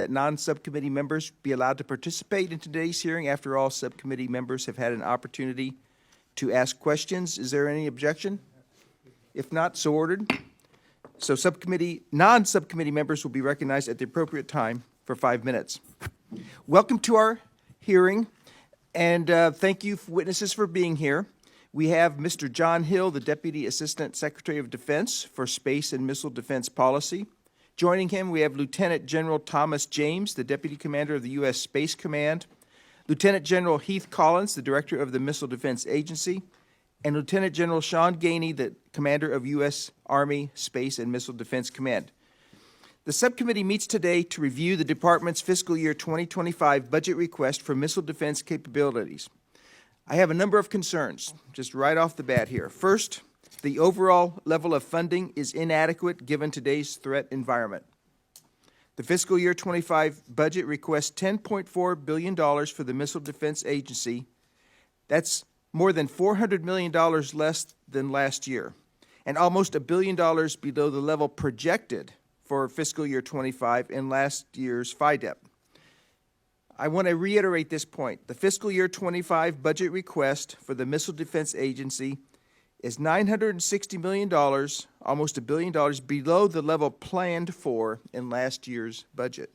that non-subcommittee members be allowed to participate in today's hearing after all subcommittee members have had an opportunity to ask questions. Is there any objection? If not, so ordered. So non-subcommittee members will be recognized at the appropriate time for 5 minutes. Welcome to our hearing, and thank you, witnesses, for being here. We have Mr. John Hill, the Deputy Assistant Secretary of Defense for Space and Missile Defense Policy. Joining him, we have Lieutenant General Thomas James, the Deputy Commander of the U.S. Space Command, Lieutenant General Heath Collins, the Director of the Missile Defense Agency, and Lieutenant General Sean Gainey, the Commander of U.S. Army Space and Missile Defense Command. The subcommittee meets today to review the Department's fiscal year 2025 budget request for missile defense capabilities. I have a number of concerns, just right off the bat here. First, the overall level of funding is inadequate given today's threat environment. The fiscal year 25 budget requests $10.4 billion for the Missile Defense Agency. That's more than $400 million less than last year, and almost $1 billion below the level projected for fiscal year 25 in last year's FYDP. I want to reiterate this point. The fiscal year 25 budget request for the Missile Defense Agency is $960 million, almost $1 billion below the level planned for in last year's budget.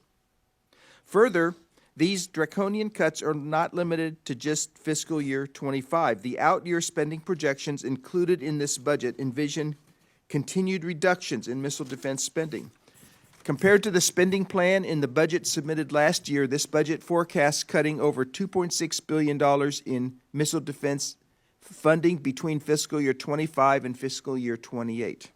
Further, these draconian cuts are not limited to just fiscal year 25. The out-year spending projections included in this budget envision continued reductions in missile defense spending. Compared to the spending plan in the budget submitted last year, this budget forecasts cutting over $2.6 billion in missile defense funding between fiscal year 25 and fiscal year 28.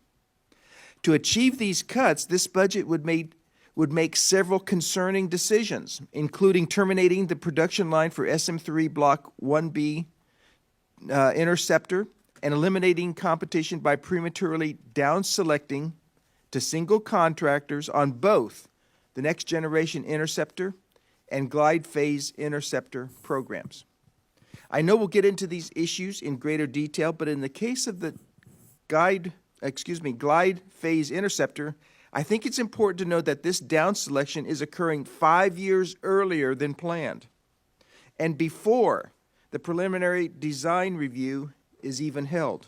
To achieve these cuts, this budget would make several concerning decisions, including terminating the production line for SM-3 Block 1B Interceptor and eliminating competition by prematurely down-selecting to single contractors on both the Next Generation Interceptor and Glide Phase Interceptor programs. I know we'll get into these issues in greater detail, but in the case of the Glide Phase Interceptor, I think it's important to note that this down selection is occurring 5 years earlier than planned and before the preliminary design review is even held.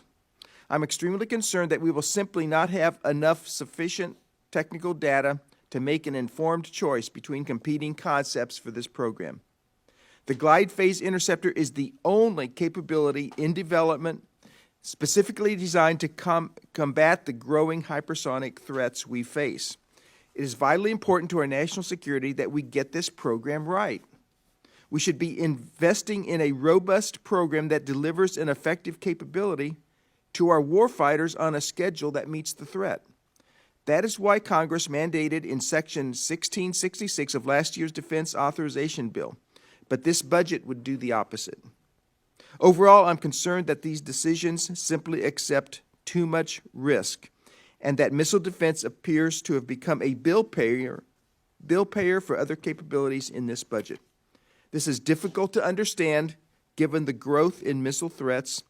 I'm extremely concerned that we will simply not have enough sufficient technical data to make an informed choice between competing concepts for this program. The Glide Phase Interceptor is the only capability in development specifically designed to combat the growing hypersonic threats we face. It is vitally important to our national security that we get this program right. We should be investing in a robust program that delivers an effective capability to our warfighters on a schedule that meets the threat. That is why Congress mandated in Section 1666 of last year's Defense Authorization Bill, but this budget would do the opposite. Overall, I'm concerned that these decisions simply accept too much risk and that missile defense appears to have become a bill payer for other capabilities in this budget. This is difficult to understand given the growth in missile threats,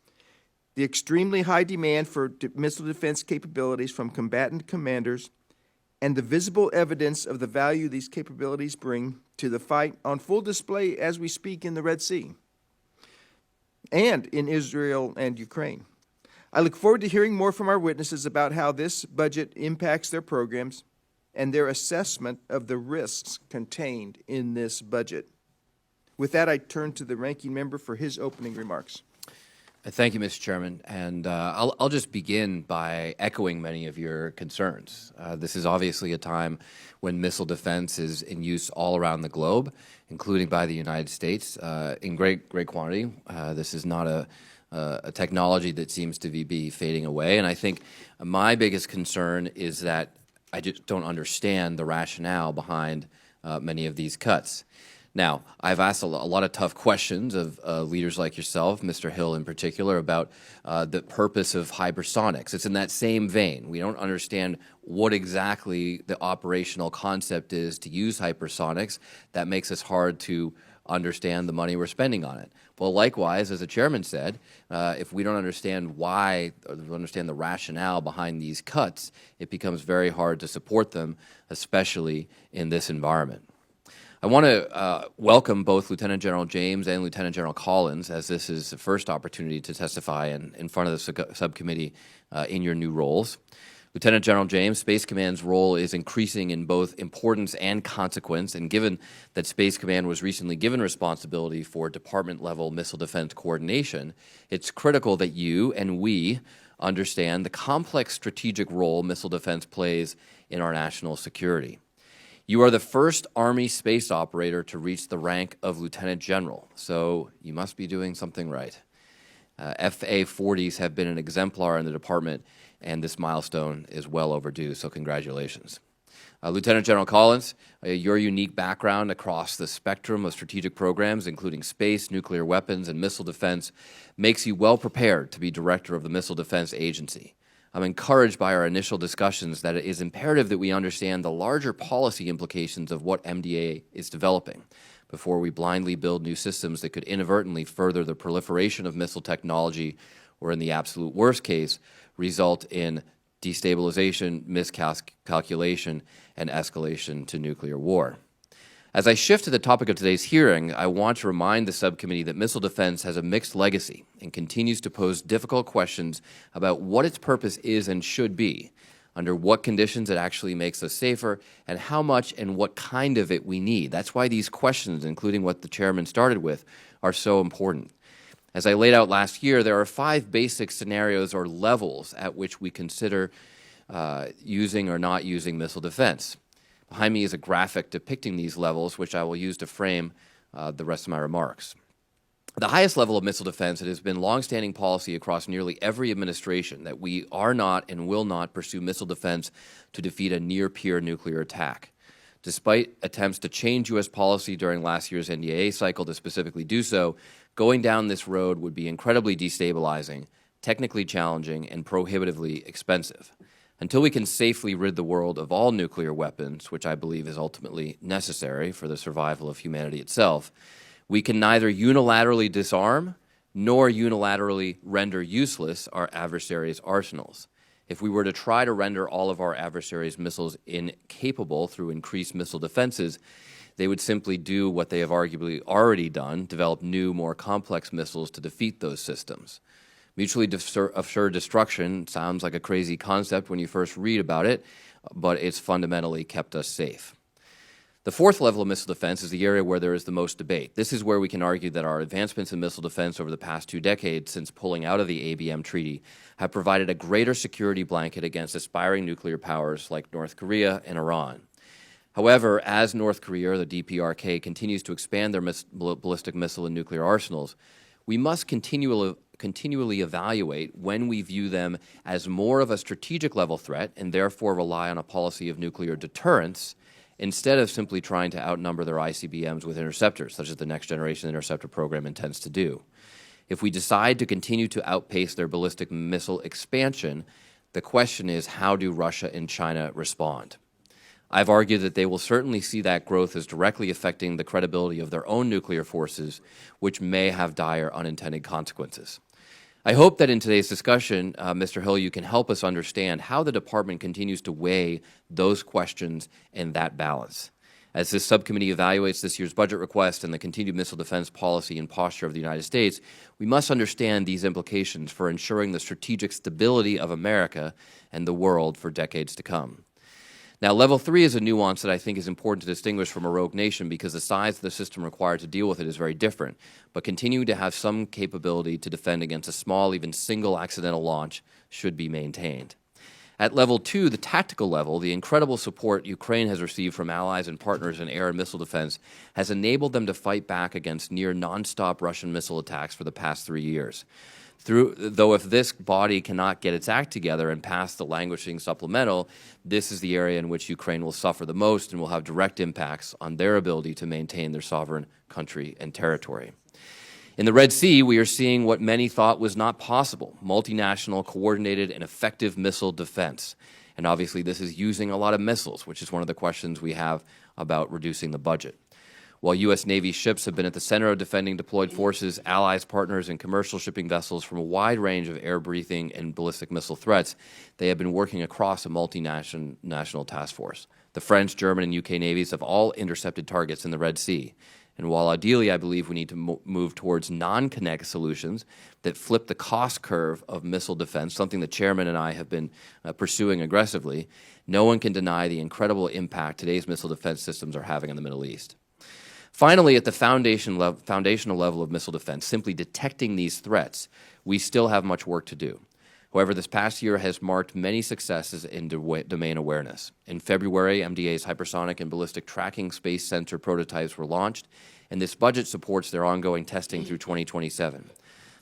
the extremely high demand for missile defense capabilities from combatant commanders, and the visible evidence of the value these capabilities bring to the fight on full display as we speak in the Red Sea and in Israel and Ukraine. I look forward to hearing more from our witnesses about how this budget impacts their programs and their assessment of the risks contained in this budget. With that, I turn to the ranking member for his opening remarks. Thank you, Mr. Chairman, and I'll just begin by echoing many of your concerns. This is obviously a time when missile defense is in use all around the globe, including by the United States, in great quantity. This is not a technology that seems to be fading away, and I think my biggest concern is that I just don't understand the rationale behind many of these cuts. Now, I've asked a lot of tough questions of leaders like yourself, Mr. Hill in particular, about the purpose of hypersonics. It's in that same vein. We don't understand what exactly the operational concept is to use hypersonics. That makes us hard to understand the money we're spending on it. Well, likewise, as the chairman said, if we don't understand why, or understand the rationale behind these cuts, it becomes very hard to support them, especially in this environment. I want to welcome both Lieutenant General James and Lieutenant General Collins, as this is the first opportunity to testify in front of the subcommittee in your new roles. Lieutenant General James, Space Command's role is increasing in both importance and consequence, and given that Space Command was recently given responsibility for department-level missile defense coordination, it's critical that you and we understand the complex strategic role missile defense plays in our national security. You are the first Army space operator to reach the rank of Lieutenant General, so you must be doing something right. FA-40s have been an exemplar in the department, and this milestone is well overdue, so congratulations. Lieutenant General Collins, your unique background across the spectrum of strategic programs, including space, nuclear weapons, and missile defense, makes you well prepared to be director of the Missile Defense Agency. I'm encouraged by our initial discussions that it is imperative that we understand the larger policy implications of what MDA is developing before we blindly build new systems that could inadvertently further the proliferation of missile technology, or in the absolute worst case, result in destabilization, miscalculation, and escalation to nuclear war. As I shift to the topic of today's hearing, I want to remind the subcommittee that missile defense has a mixed legacy and continues to pose difficult questions about what its purpose is and should be, under what conditions it actually makes us safer, and how much and what kind of it we need. That's why these questions, including what the chairman started with, are so important. As I laid out last year, there are 5 basic scenarios or levels at which we consider using or not using missile defense. Behind me is a graphic depicting these levels, which I will use to frame the rest of my remarks. The highest level of missile defense, it has been longstanding policy across nearly every administration that we are not and will not pursue missile defense to defeat a near-peer nuclear attack. Despite attempts to change U.S. policy during last year's NDAA cycle to specifically do so, going down this road would be incredibly destabilizing, technically challenging, and prohibitively expensive. Until we can safely rid the world of all nuclear weapons, which I believe is ultimately necessary for the survival of humanity itself, we can neither unilaterally disarm nor unilaterally render useless our adversaries' arsenals. If we were to try to render all of our adversaries' missiles incapable through increased missile defenses, they would simply do what they have arguably already done, develop new, more complex missiles to defeat those systems. Mutually assured destruction sounds like a crazy concept when you first read about it, but it's fundamentally kept us safe. The 4th level of missile defense is the area where there is the most debate. This is where we can argue that our advancements in missile defense over the past 2 decades since pulling out of the ABM Treaty have provided a greater security blanket against aspiring nuclear powers like North Korea and Iran. However, as North Korea, or the DPRK, continues to expand their ballistic missile and nuclear arsenals, we must continually evaluate when we view them as more of a strategic level threat and therefore rely on a policy of nuclear deterrence instead of simply trying to outnumber their ICBMs with interceptors, such as the Next Generation Interceptor program intends to do. If we decide to continue to outpace their ballistic missile expansion, the question is, how do Russia and China respond? I've argued that they will certainly see that growth as directly affecting the credibility of their own nuclear forces, which may have dire unintended consequences. I hope that in today's discussion, Mr. Hill, you can help us understand how the department continues to weigh those questions and that balance. As this subcommittee evaluates this year's budget request and the continued missile defense policy and posture of the United States, we must understand these implications for ensuring the strategic stability of America and the world for decades to come. Now, level 3 is a nuance that I think is important to distinguish from a rogue nation because the size of the system required to deal with it is very different, but continuing to have some capability to defend against a small, even single accidental launch should be maintained. At level 2, the tactical level, the incredible support Ukraine has received from allies and partners in air and missile defense has enabled them to fight back against near nonstop Russian missile attacks for the past 3 years. Though if this body cannot get its act together and pass the languishing supplemental, this is the area in which Ukraine will suffer the most and will have direct impacts on their ability to maintain their sovereign country and territory. In the Red Sea, we are seeing what many thought was not possible: multinational, coordinated, and effective missile defense. And obviously this is using a lot of missiles, which is one of the questions we have about reducing the budget. While U.S. Navy ships have been at the center of defending deployed forces, allies, partners, and commercial shipping vessels from a wide range of air-breathing and ballistic missile threats, they have been working across a multinational task force. The French, German, and UK navies have all intercepted targets in the Red Sea. And while ideally I believe we need to move towards non-kinetic solutions that flip the cost curve of missile defense, something the Chairman and I have been pursuing aggressively, no one can deny the incredible impact today's missile defense systems are having in the Middle East. Finally, at the foundational level of missile defense, simply detecting these threats, we still have much work to do. However, this past year has marked many successes in domain awareness. In February, MDA's hypersonic and ballistic tracking space sensor prototypes were launched, and this budget supports their ongoing testing through 2027.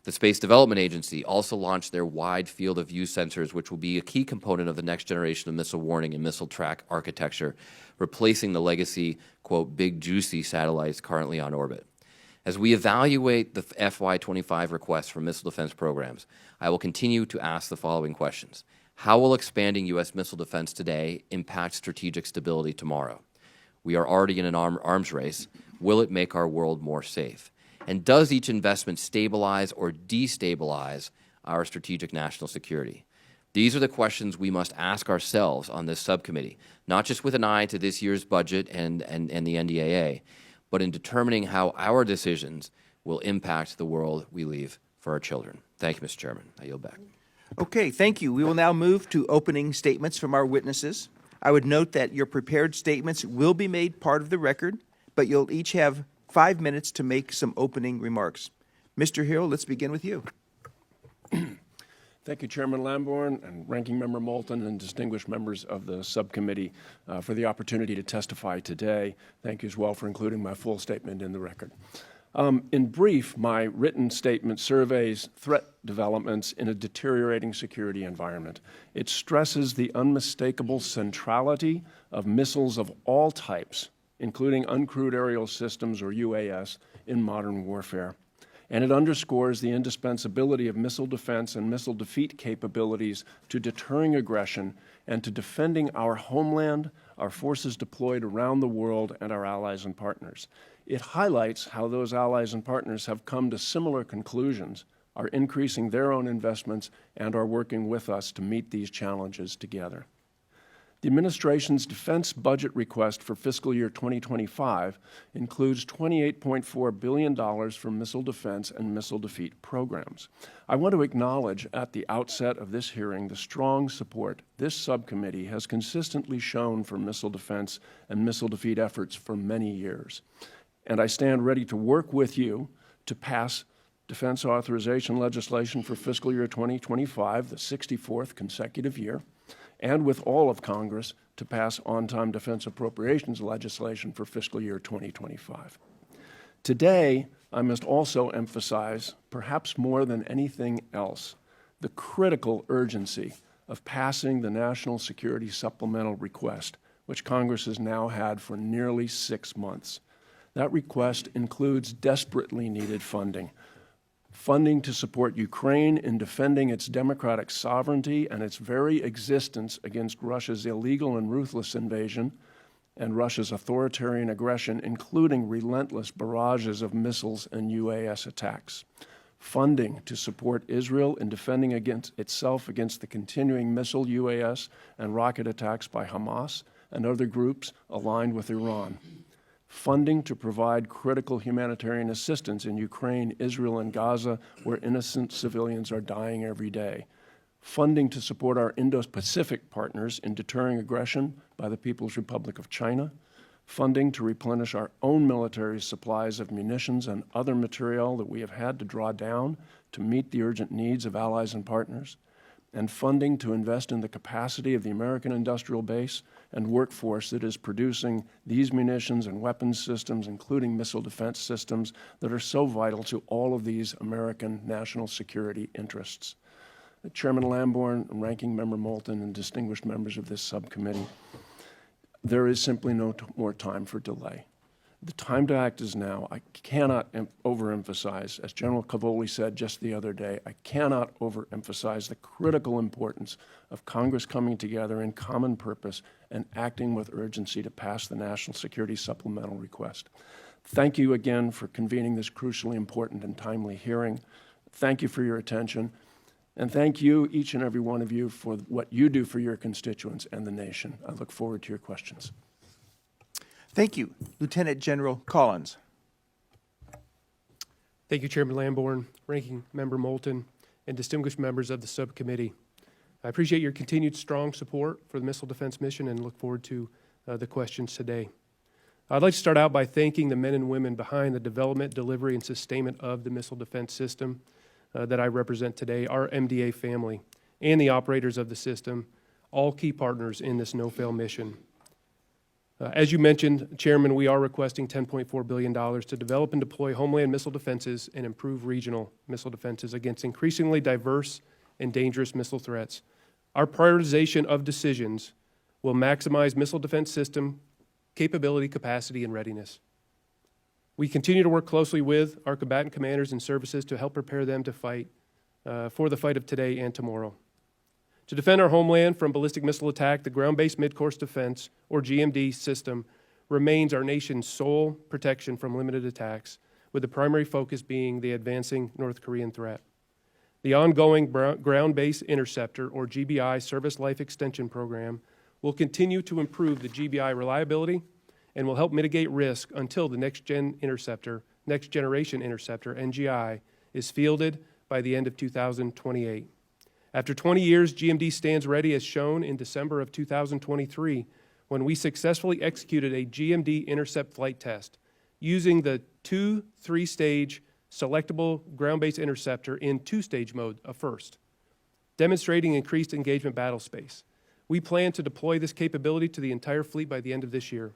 The Space Development Agency also launched their wide field of view sensors, which will be a key component of the next generation of missile warning and missile track architecture, replacing the legacy, quote, big juicy satellites currently on orbit. As we evaluate the FY25 requests for missile defense programs, I will continue to ask the following questions. How will expanding U.S. missile defense today impact strategic stability tomorrow? We are already in an arms race. Will it make our world more safe? And does each investment stabilize or destabilize our strategic national security? These are the questions we must ask ourselves on this subcommittee, not just with an eye to this year's budget and the NDAA, but in determining how our decisions will impact the world we leave for our children. Thank you, Mr. Chairman. I yield back. Okay, thank you. We will now move to opening statements from our witnesses. I would note that your prepared statements will be made part of the record, but you'll each have 5 minutes to make some opening remarks. Mr. Hill, let's begin with you. Thank you, Chairman Lamborn and Ranking Member Moulton and distinguished members of the subcommittee for the opportunity to testify today. Thank you as well for including my full statement in the record. In brief, my written statement surveys threat developments in a deteriorating security environment. It stresses the unmistakable centrality of missiles of all types, including uncrewed aerial systems or UAS, in modern warfare. And it underscores the indispensability of missile defense and missile defeat capabilities to deterring aggression and to defending our homeland, our forces deployed around the world, and our allies and partners. It highlights how those allies and partners have come to similar conclusions, are increasing their own investments, and are working with us to meet these challenges together. The administration's defense budget request for fiscal year 2025 includes $28.4 billion for missile defense and missile defeat programs. I want to acknowledge at the outset of this hearing the strong support this subcommittee has consistently shown for missile defense and missile defeat efforts for many years. And I stand ready to work with you to pass defense authorization legislation for fiscal year 2025, the 64th consecutive year, and with all of Congress to pass on-time defense appropriations legislation for fiscal year 2025. Today, I must also emphasize, perhaps more than anything else, the critical urgency of passing the National Security Supplemental Request, which Congress has now had for nearly 6 months. That request includes desperately needed funding to support Ukraine in defending its democratic sovereignty and its very existence against Russia's illegal and ruthless invasion and Russia's authoritarian aggression, including relentless barrages of missiles and UAS attacks. Funding to support Israel in defending itself against the continuing missile, UAS, and rocket attacks by Hamas and other groups aligned with Iran. Funding to provide critical humanitarian assistance in Ukraine, Israel, and Gaza, where innocent civilians are dying every day. Funding to support our Indo-Pacific partners in deterring aggression by the People's Republic of China. Funding to replenish our own military supplies of munitions and other material that we have had to draw down to meet the urgent needs of allies and partners. And funding to invest in the capacity of the American industrial base and workforce that is producing these munitions and weapons systems, including missile defense systems, that are so vital to all of these American national security interests. Chairman Lamborn, Ranking Member Moulton, and distinguished members of this subcommittee, there is simply no more time for delay. The time to act is now. I cannot overemphasize, as General Cavoli said just the other day, I cannot overemphasize the critical importance of Congress coming together in common purpose and acting with urgency to pass the National Security Supplemental Request. Thank you again for convening this crucially important and timely hearing. Thank you for your attention. And thank you, each and every one of you, for what you do for your constituents and the nation. I look forward to your questions. Thank you. Lieutenant General Collins. Thank you, Chairman Lamborn, Ranking Member Moulton, and distinguished members of the subcommittee. I appreciate your continued strong support for the Missile Defense Mission and look forward to the questions today. I'd like to start out by thanking the men and women behind the development, delivery, and sustainment of the missile defense system that I represent today, our MDA family, and the operators of the system, all key partners in this no-fail mission. As you mentioned, Chairman, we are requesting $10.4 billion to develop and deploy homeland missile defenses and improve regional missile defenses against increasingly diverse and dangerous missile threats. Our prioritization of decisions will maximize missile defense system capability, capacity, and readiness. We continue to work closely with our combatant commanders and services to help prepare them to fight for the fight of today and tomorrow. To defend our homeland from ballistic missile attack, the Ground-Based Midcourse Defense, or GMD, system remains our nation's sole protection from limited attacks, with the primary focus being the advancing North Korean threat. The ongoing Ground-Based Interceptor, or GBI, Service Life Extension Program will continue to improve the GBI reliability and will help mitigate risk until the next generation interceptor, NGI, is fielded by the end of 2028. After 20 years, GMD stands ready as shown in December of 2023 when we successfully executed a GMD intercept flight test using the 2-3-stage selectable ground-based interceptor in two-stage mode, a first, demonstrating increased engagement battle space. We plan to deploy this capability to the entire fleet by the end of this year.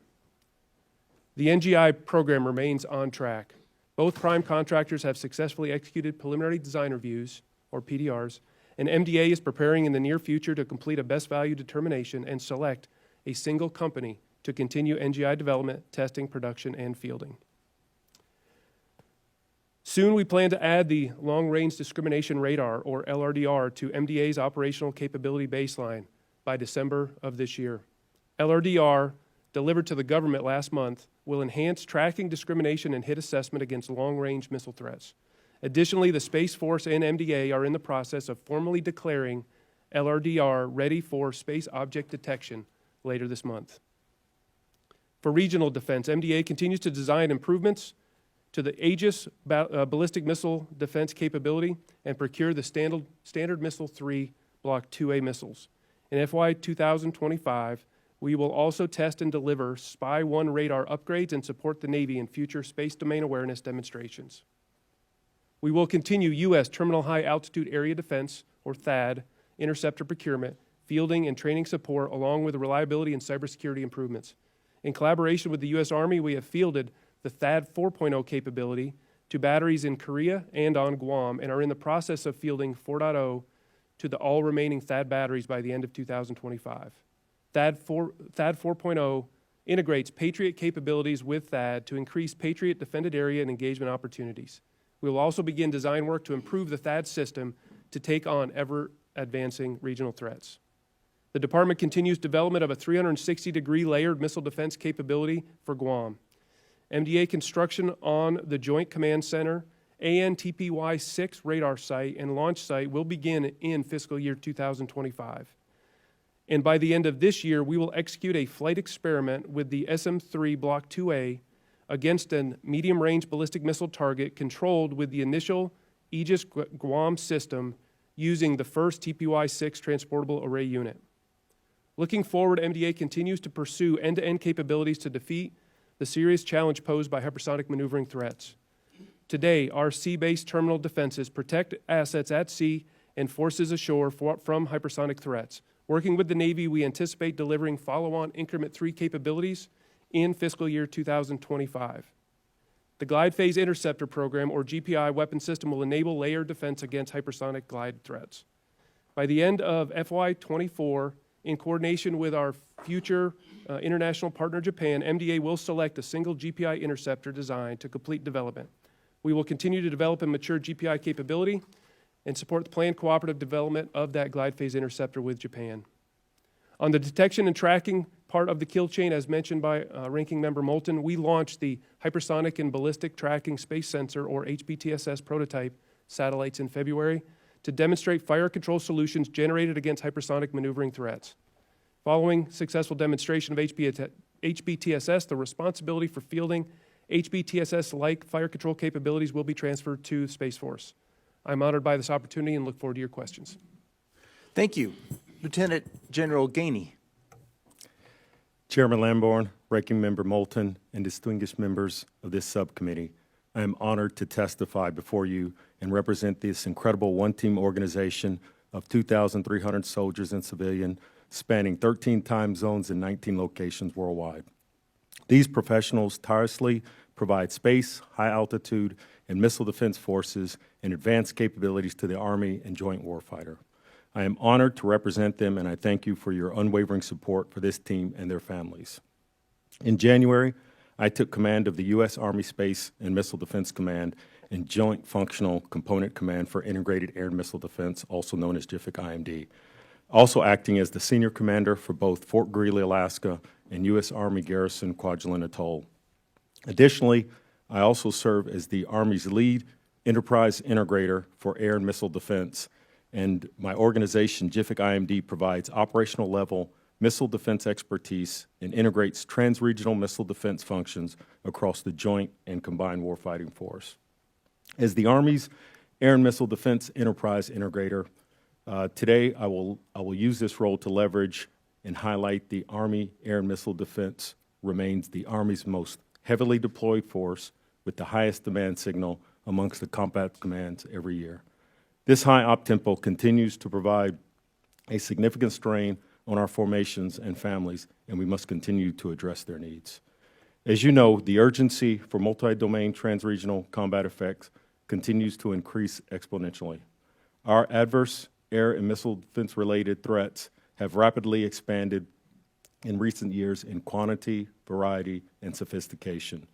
The NGI program remains on track. Both prime contractors have successfully executed preliminary design reviews, or PDRs, and MDA is preparing in the near future to complete a best value determination and select a single company to continue NGI development, testing, production, and fielding. Soon we plan to add the Long-Range Discrimination Radar, or LRDR, to MDA's operational capability baseline by December of this year. LRDR, delivered to the government last month, will enhance tracking, discrimination, and hit assessment against long-range missile threats. Additionally, the Space Force and MDA are in the process of formally declaring LRDR ready for space object detection later this month. For regional defense, MDA continues to design improvements to the Aegis ballistic missile defense capability and procure the Standard Missile 3 Block 2A missiles. In FY 2025, we will also test and deliver Spy-1 radar upgrades and support the Navy in future space domain awareness demonstrations. We will continue U.S. Terminal High Altitude Area Defense, or THAAD, interceptor procurement, fielding, and training support, along with reliability and cybersecurity improvements. In collaboration with the U.S. Army, we have fielded the THAAD 4.0 capability to batteries in Korea and on Guam, and are in the process of fielding 4.0 to the all remaining THAAD batteries by the end of 2025. THAAD 4.0 integrates Patriot capabilities with THAAD to increase Patriot defended area and engagement opportunities. We will also begin design work to improve the THAAD system to take on ever-advancing regional threats. The Department continues development of a 360-degree layered missile defense capability for Guam. MDA construction on the Joint Command Center, ANTPY-6 radar site, and launch site will begin in fiscal year 2025. And by the end of this year, we will execute a flight experiment with the SM-3 Block 2A against a medium-range ballistic missile target controlled with the initial Aegis Guam system using the first TPY-6 transportable array unit. Looking forward, MDA continues to pursue end-to-end capabilities to defeat the serious challenge posed by hypersonic maneuvering threats. Today, our sea-based terminal defenses protect assets at sea and forces ashore from hypersonic threats. Working with the Navy, we anticipate delivering follow-on Increment 3 capabilities in fiscal year 2025. The Glide Phase Interceptor Program, or GPI, weapon system will enable layered defense against hypersonic glide threats. By the end of FY 24, in coordination with our future international partner Japan, MDA will select a single GPI interceptor design to complete development. We will continue to develop and mature GPI capability and support the planned cooperative development of that glide phase interceptor with Japan. On the detection and tracking part of the kill chain, as mentioned by Ranking Member Moulton, we launched the Hypersonic and Ballistic Tracking Space Sensor, or HBTSS, prototype satellites in February to demonstrate fire control solutions generated against hypersonic maneuvering threats. Following successful demonstration of HBTSS, the responsibility for fielding HBTSS-like fire control capabilities will be transferred to Space Force. I'm honored by this opportunity and look forward to your questions. Thank you. Lieutenant General Gainey. Chairman Lamborn, Ranking Member Moulton, and distinguished members of this subcommittee, I am honored to testify before you and represent this incredible one-team organization of 2,300 soldiers and civilians spanning 13 time zones in 19 locations worldwide. These professionals tirelessly provide space, high altitude, and missile defense forces and advanced capabilities to the Army and joint warfighter. I am honored to represent them, and I thank you for your unwavering support for this team and their families. In January, I took command of the U.S. Army Space and Missile Defense Command and Joint Functional Component Command for Integrated Air and Missile Defense, also known as JFIC-IMD, also acting as the senior commander for both Fort Greely, Alaska, and U.S. Army Garrison Kwajalein Atoll. Additionally, I also serve as the Army's lead enterprise integrator for air and missile defense, and my organization, JFIC-IMD, provides operational level missile defense expertise and integrates trans-regional missile defense functions across the joint and combined warfighting force. As the Army's air and missile defense enterprise integrator, today I will use this role to leverage and highlight the Army Air and Missile Defense remains the Army's most heavily deployed force with the highest demand signal amongst the combat commands every year. This high op-tempo continues to provide a significant strain on our formations and families, and we must continue to address their needs. As you know, the urgency for multi-domain trans-regional combat effects continues to increase exponentially. Our adverse air and missile defense-related threats have rapidly expanded in recent years in quantity, variety, and sophistication,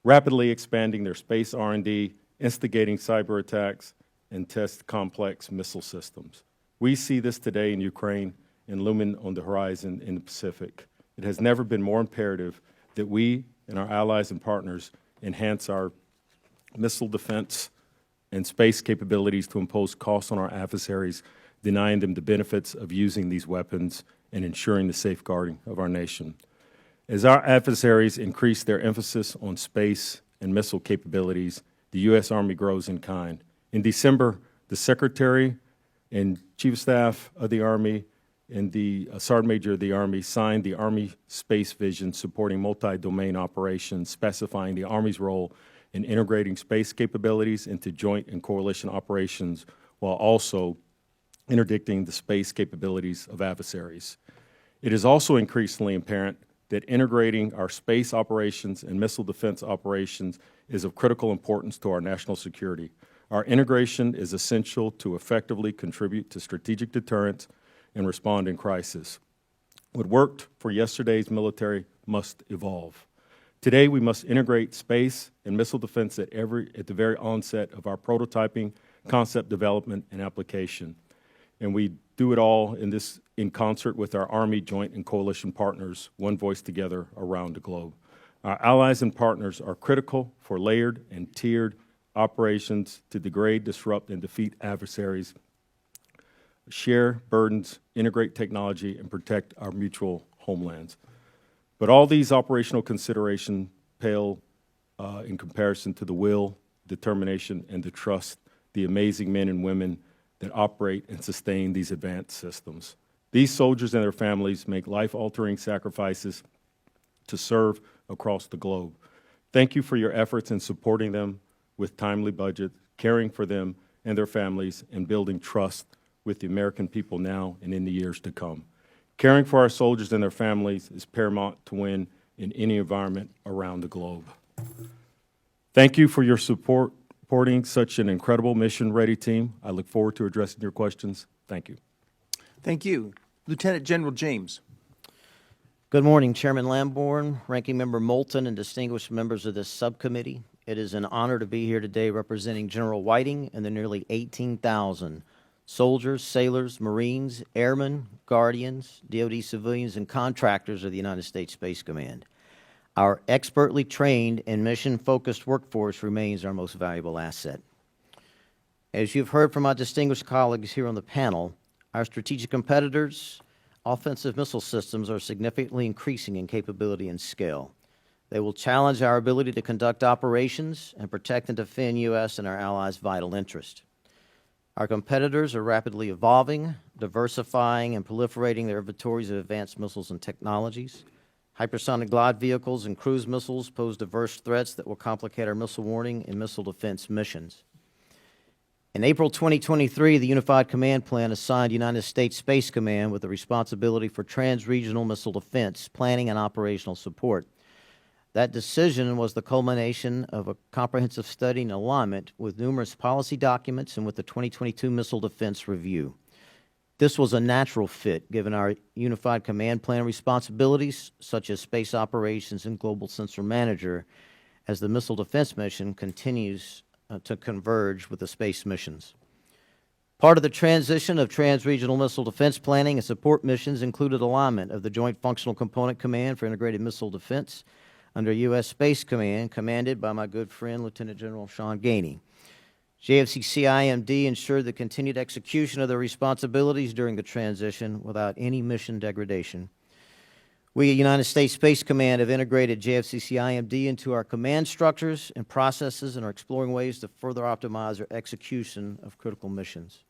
rapidly expanding their space R&D, instigating cyber attacks, and test complex missile systems. We see this today in Ukraine and looming on the horizon in the Pacific. It has never been more imperative that we and our allies and partners enhance our missile defense and space capabilities to impose costs on our adversaries, denying them the benefits of using these weapons and ensuring the safeguarding of our nation. As our adversaries increase their emphasis on space and missile capabilities, the U.S. Army grows in kind. In December, the Secretary and Chief of Staff of the Army and the Sergeant Major of the Army signed the Army Space Vision supporting multi-domain operations, specifying the Army's role in integrating space capabilities into joint and coalition operations while also interdicting the space capabilities of adversaries. It is also increasingly apparent that integrating our space operations and missile defense operations is of critical importance to our national security. Our integration is essential to effectively contribute to strategic deterrence and respond in crisis. What worked for yesterday's military must evolve. Today, we must integrate space and missile defense at the very onset of our prototyping, concept development, and application. And we do it all in concert with our Army joint and coalition partners, one voice together around the globe. Our allies and partners are critical for layered and tiered operations to degrade, disrupt, and defeat adversaries, share burdens, integrate technology, and protect our mutual homelands. But all these operational considerations pale in comparison to the will, determination, and the trust, the amazing men and women that operate and sustain these advanced systems. These soldiers and their families make life-altering sacrifices to serve across the globe. Thank you for your efforts in supporting them with timely budget, caring for them and their families, and building trust with the American people now and in the years to come. Caring for our soldiers and their families is paramount to win in any environment around the globe. Thank you for your supporting such an incredible mission-ready team. I look forward to addressing your questions. Thank you. Thank you. Lieutenant General James. Good morning, Chairman Lamborn, Ranking Member Moulton, and distinguished members of this subcommittee. It is an honor to be here today representing General Whiting and the nearly 18,000 soldiers, sailors, Marines, airmen, guardians, DoD civilians, and contractors of the United States Space Command. Our expertly trained and mission-focused workforce remains our most valuable asset. As you've heard from my distinguished colleagues here on the panel, our strategic competitors' offensive missile systems are significantly increasing in capability and scale. They will challenge our ability to conduct operations and protect and defend U.S. and our allies' vital interest. Our competitors are rapidly evolving, diversifying, and proliferating their inventories of advanced missiles and technologies. Hypersonic glide vehicles and cruise missiles pose diverse threats that will complicate our missile warning and missile defense missions. In April 2023, the Unified Command Plan assigned United States Space Command with the responsibility for trans-regional missile defense, planning, and operational support. That decision was the culmination of a comprehensive study and alignment with numerous policy documents and with the 2022 Missile Defense Review. This was a natural fit given our Unified Command Plan responsibilities, such as space operations and global sensor manager, as the missile defense mission continues to converge with the space missions. Part of the transition of trans-regional missile defense planning and support missions included alignment of the Joint Functional Component Command for Integrated Missile Defense under U.S. Space Command, commanded by my good friend, Lieutenant General Sean Gainey. JFCC-IMD ensured the continued execution of their responsibilities during the transition without any mission degradation. We at United States Space Command have integrated JFCC-IMD into our command structures and processes and are exploring ways to further optimize our execution of critical missions.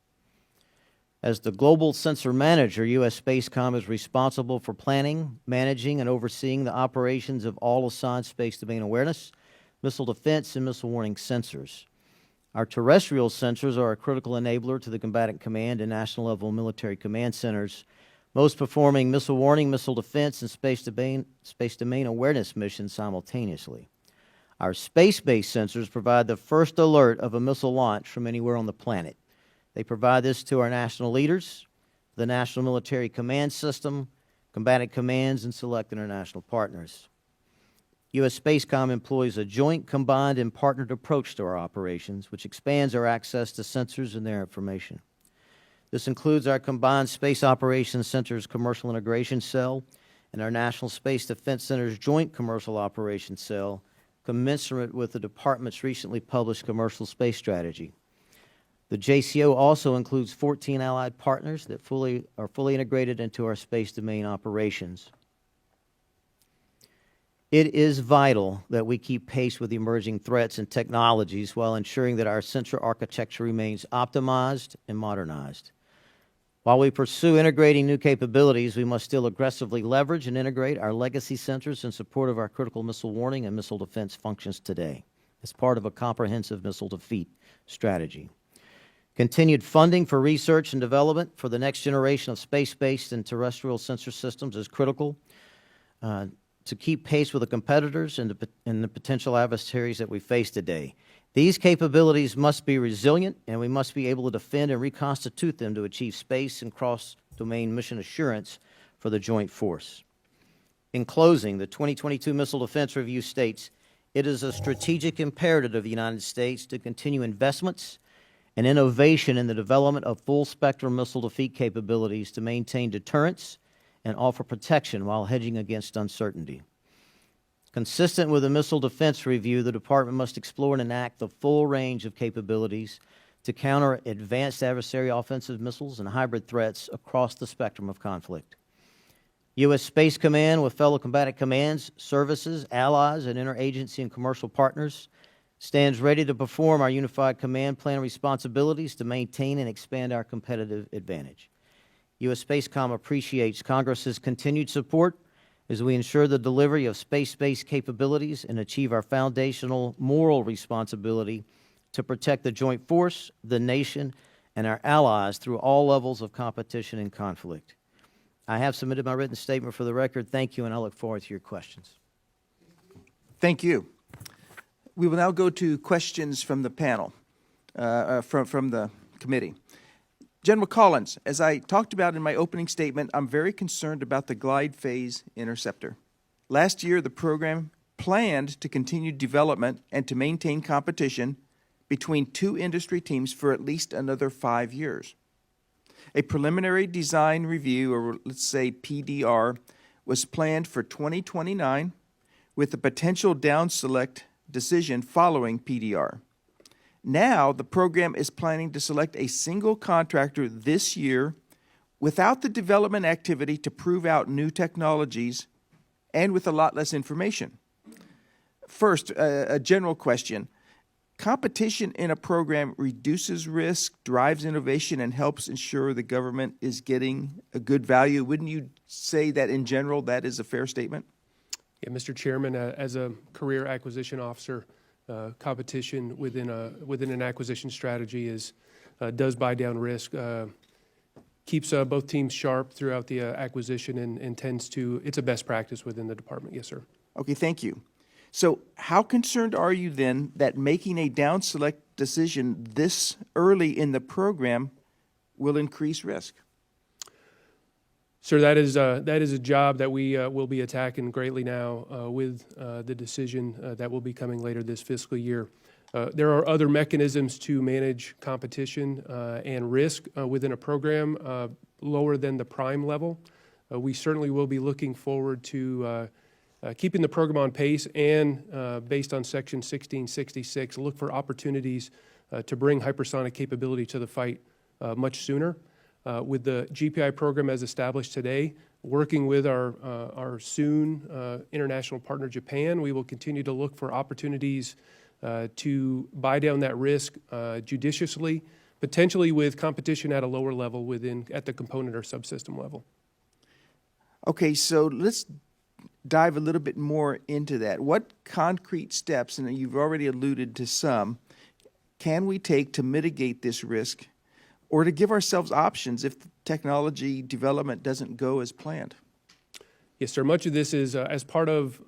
As the global sensor manager, U.S. Spacecom is responsible for planning, managing, and overseeing the operations of all assigned space domain awareness, missile defense, and missile warning sensors. Our terrestrial sensors are a critical enabler to the combatant command and national-level military command centers, most performing missile warning, missile defense, and space domain awareness missions simultaneously. Our space-based sensors provide the first alert of a missile launch from anywhere on the planet. They provide this to our national leaders, the National Military Command System, combatant commands, and select international partners. U.S. Spacecom employs a joint, combined, and partnered approach to our operations, which expands our access to sensors and their information. This includes our Combined Space Operations Center's Commercial Integration Cell and our National Space Defense Center's Joint Commercial Operations Cell, commensurate with the Department's recently published Commercial Space Strategy. The JCO also includes 14 allied partners that are fully integrated into our space domain operations. It is vital that we keep pace with emerging threats and technologies while ensuring that our sensor architecture remains optimized and modernized. While we pursue integrating new capabilities, we must still aggressively leverage and integrate our legacy sensors in support of our critical missile warning and missile defense functions today as part of a comprehensive missile defeat strategy. Continued funding for research and development for the next generation of space-based and terrestrial sensor systems is critical to keep pace with the competitors and the potential adversaries that we face today. These capabilities must be resilient, and we must be able to defend and reconstitute them to achieve space and cross-domain mission assurance for the joint force. In closing, the 2022 Missile Defense Review states, it is a strategic imperative of the United States to continue investments and innovation in the development of full-spectrum missile defeat capabilities to maintain deterrence and offer protection while hedging against uncertainty. Consistent with the Missile Defense Review, the Department must explore and enact the full range of capabilities to counter advanced adversary offensive missiles and hybrid threats across the spectrum of conflict. U.S. Space Command, with fellow combatant commands, services, allies, and interagency and commercial partners, stands ready to perform our Unified Command Plan responsibilities to maintain and expand our competitive advantage. U.S. Spacecom appreciates Congress's continued support as we ensure the delivery of space-based capabilities and achieve our foundational moral responsibility to protect the joint force, the nation, and our allies through all levels of competition and conflict. I have submitted my written statement for the record. Thank you, and I look forward to your questions. Thank you. We will now go to questions from the panel, from the committee. General Collins, as I talked about in my opening statement, I'm very concerned about the glide phase interceptor. Last year, the program planned to continue development and to maintain competition between two industry teams for at least another 5 years. A preliminary design review, or let's say PDR, was planned for 2029 with a potential down select decision following PDR. Now, the program is planning to select a single contractor this year without the development activity to prove out new technologies and with a lot less information. First, a general question. Competition in a program reduces risk, drives innovation, and helps ensure the government is getting a good value. Wouldn't you say that in general that is a fair statement? Yeah, Mr. Chairman, as a career acquisition officer, competition within an acquisition strategy does buy down risk, keeps both teams sharp throughout the acquisition, and tends to, it's a best practice within the department. Yes, sir. Okay, thank you. So how concerned are you then that making a down select decision this early in the program will increase risk? Sir, that is a job that we will be attacking greatly now with the decision that will be coming later this fiscal year. There are other mechanisms to manage competition and risk within a program lower than the prime level. We certainly will be looking forward to keeping the program on pace and, based on Section 1666, look for opportunities to bring hypersonic capability to the fight much sooner. With the GPI program as established today, working with our soon international partner Japan, we will continue to look for opportunities to buy down that risk judiciously, potentially with competition at a lower level at the component or subsystem level. Okay, so let's dive a little bit more into that. What concrete steps, and you've already alluded to some, can we take to mitigate this risk or to give ourselves options if technology development doesn't go as planned? Yes, sir. Much of this is as part of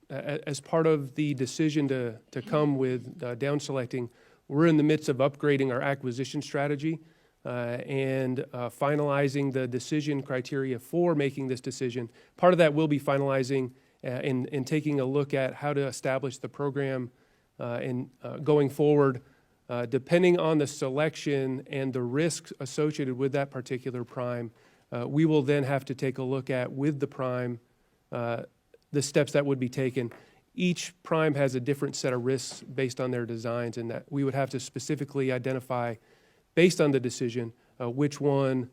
the decision to come with down selecting. We're in the midst of upgrading our acquisition strategy and finalizing the decision criteria for making this decision. Part of that will be finalizing and taking a look at how to establish the program and going forward. Depending on the selection and the risks associated with that particular prime, we will then have to take a look at, with the prime, the steps that would be taken. Each prime has a different set of risks based on their designs, and that we would have to specifically identify, based on the decision, which one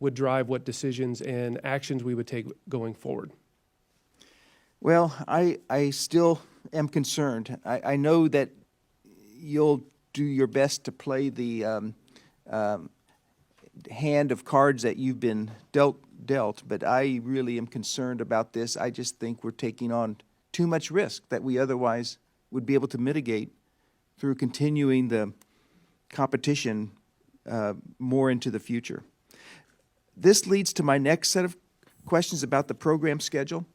would drive what decisions and actions we would take going forward. Well, I still am concerned. I know that you'll do your best to play the hand of cards that you've been dealt, but I really am concerned about this. I just think we're taking on too much risk that we otherwise would be able to mitigate through continuing the competition more into the future. This leads to my next set of questions about the program schedule.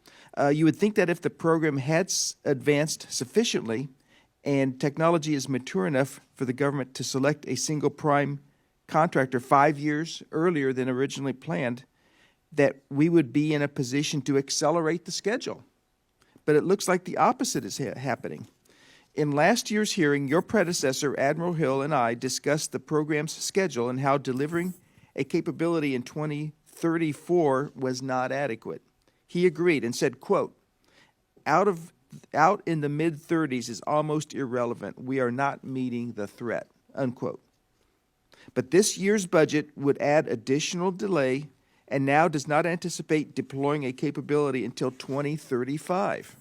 You would think that if the program had advanced sufficiently and technology is mature enough for the government to select a single prime contractor 5 years earlier than originally planned, that we would be in a position to accelerate the schedule. But it looks like the opposite is happening. In last year's hearing, your predecessor, Admiral Hill, and I discussed the program's schedule and how delivering a capability in 2034 was not adequate. He agreed and said, quote, out in the mid-30s is almost irrelevant. We are not meeting the threat, unquote. But this year's budget would add additional delay and now does not anticipate deploying a capability until 2035.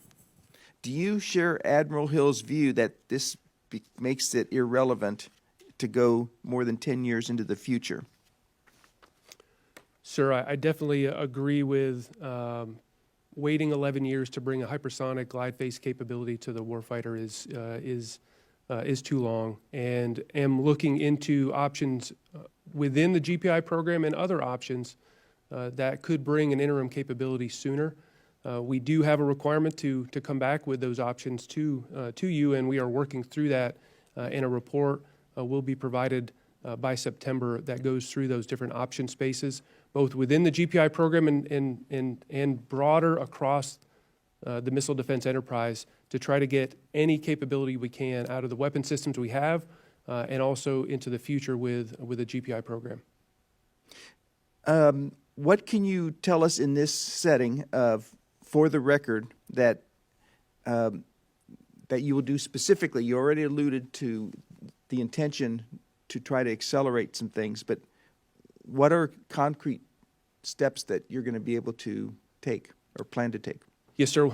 Do you share Admiral Hill's view that this makes it irrelevant to go more than 10 years into the future? Sir, I definitely agree with waiting 11 years to bring a hypersonic glide phase capability to the warfighter is too long, and am looking into options within the GPI program and other options that could bring an interim capability sooner. We do have a requirement to come back with those options to you, and we are working through that, and a report will be provided by September that goes through those different option spaces, both within the GPI program and broader across the missile defense enterprise, to try to get any capability we can out of the weapon systems we have and also into the future with the GPI program. What can you tell us in this setting for the record that that you will do specifically? You already alluded to the intention to try to accelerate some things, but what are concrete steps that you're going to be able to take or plan to take? Yes, sir.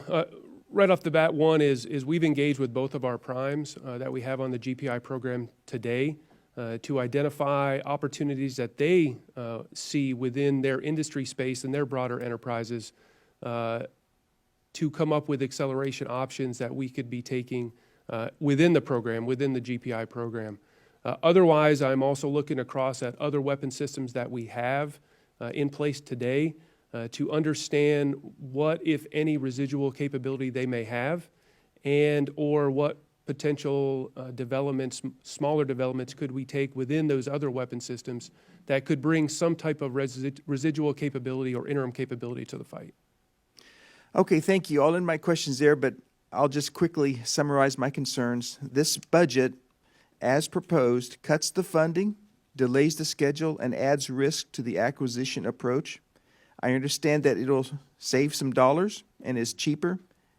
Right off the bat, one is we've engaged with both of our primes that we have on the GPI program today to identify opportunities that they see within their industry space and their broader enterprises to come up with acceleration options that we could be taking within the program, within the GPI program. Otherwise, I'm also looking across at other weapon systems that we have in place today to understand what, if any, residual capability they may have and or what potential developments, smaller developments could we take within those other weapon systems that could bring some type of residual capability or interim capability to the fight. Okay, thank you. I'll end my questions there, but I'll just quickly summarize my concerns. This budget, as proposed, cuts the funding, delays the schedule, and adds risk to the acquisition approach. I understand that it'll save some dollars and is cheaper,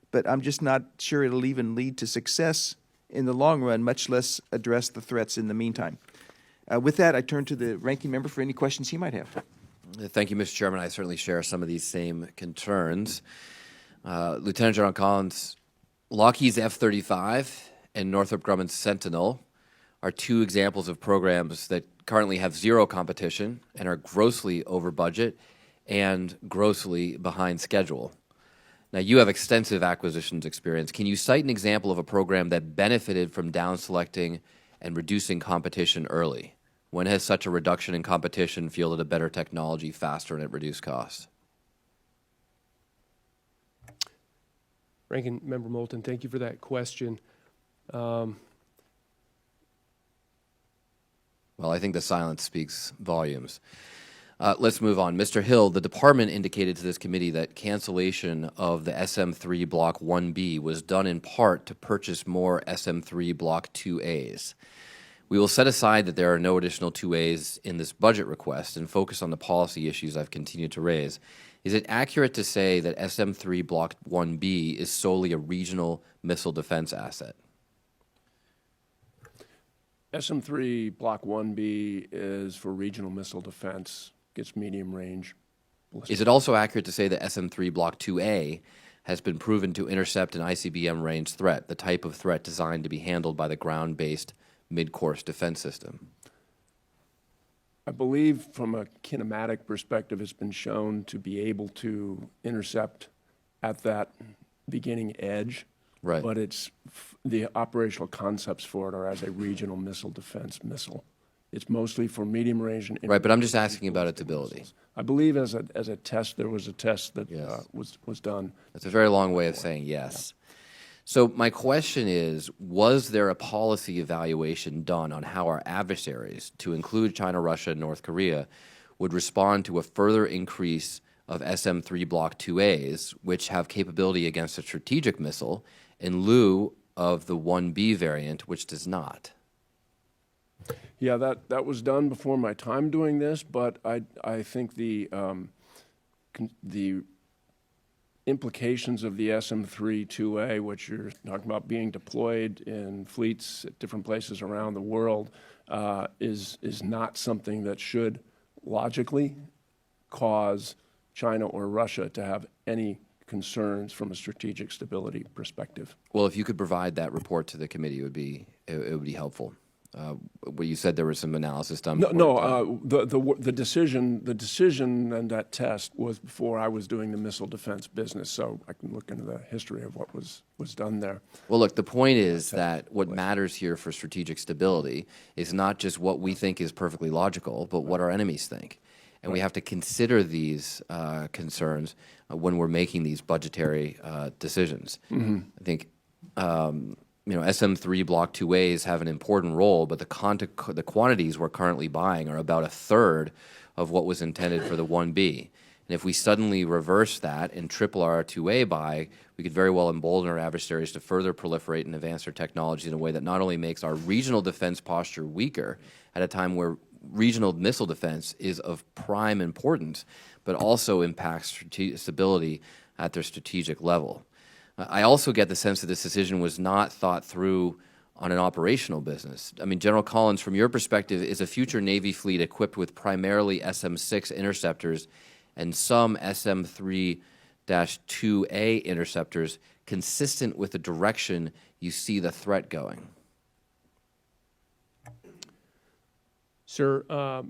but I'm just not sure it'll even lead to success in the long run, much less address the threats in the meantime. With that, I turn to the ranking member for any questions he might have. Thank you, Mr. Chairman. I certainly share some of these same concerns. Lieutenant General Collins, Lockheed's F-35 and Northrop Grumman's Sentinel are two examples of programs that currently have zero competition and are grossly over budget and grossly behind schedule. Now, you have extensive acquisitions experience. Can you cite an example of a program that benefited from down-selecting and reducing competition early? When has such a reduction in competition fielded a better technology faster and at reduced cost? Ranking Member Moulton, thank you for that question. Well, I think the silence speaks volumes. Let's move on. Mr. Hill, the department indicated to this committee that cancellation of the SM-3 Block 1B was done in part to purchase more SM-3 Block 2As. We will set aside that there are no additional 2As in this budget request and focus on the policy issues I've continued to raise. Is it accurate to say that SM-3 Block 1B is solely a regional missile defense asset? SM-3 Block 1B is for regional missile defense, gets medium range. Is it also accurate to say that SM-3 Block 2A has been proven to intercept an ICBM range threat, the type of threat designed to be handled by the ground-based mid-course defense system? I believe from a kinematic perspective, it's been shown to be able to intercept at that beginning edge. Right. But it's the operational concepts for it are as a regional missile defense missile. It's mostly for medium range and Right, but I'm just asking about its ability. I believe as a test, there was a test that Yes. was done. That's a very long way of saying yes. So my question is, was there a policy evaluation done on how our adversaries, to include China, Russia, and North Korea, would respond to a further increase of SM-3 Block 2As, which have capability against a strategic missile, in lieu of the 1B variant, which does not? Yeah, that was done before my time doing this, but I think the implications of the SM-3 2A, which you're talking about being deployed in fleets at different places around the world, is not something that should logically cause China or Russia to have any concerns from a strategic stability perspective. Well, if you could provide that report to the committee, it would be helpful. Well, you said there was some analysis done. The decision and that test was before I was doing the missile defense business, so I can look into the history of what was done there. Well, look, the point is that what matters here for strategic stability is not just what we think is perfectly logical, but what our enemies think. And we have to consider these concerns when we're making these budgetary decisions. I think SM-3 Block 2As have an important role, but the quantities we're currently buying are about a third of what was intended for the 1B. And if we suddenly reverse that and triple our 2A buy, we could very well embolden our adversaries to further proliferate and advance their technology in a way that not only makes our regional defense posture weaker at a time where regional missile defense is of prime importance, but also impacts stability at their strategic level. I also get the sense that this decision was not thought through on an operational business. I mean, General Collins, from your perspective, is a future Navy fleet equipped with primarily SM-6 interceptors and some SM-3-2A interceptors consistent with the direction you see the threat going? Sir,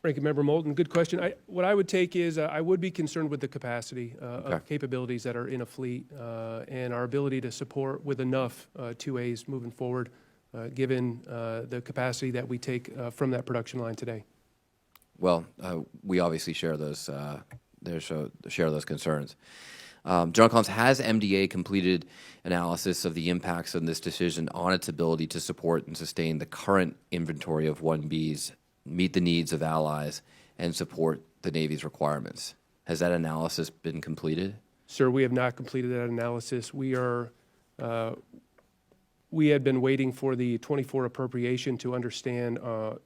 Ranking Member Moulton, good question. What I would take is I would be concerned with the capacity of capabilities that are in a fleet and our ability to support with enough 2As moving forward, given the capacity that we take from that production line today. Well, we obviously share those concerns. General Collins, has MDA completed analysis of the impacts of this decision on its ability to support and sustain the current inventory of 1Bs, meet the needs of allies, and support the Navy's requirements? Has that analysis been completed? Sir, we have not completed that analysis. We had been waiting for the 24 appropriation to understand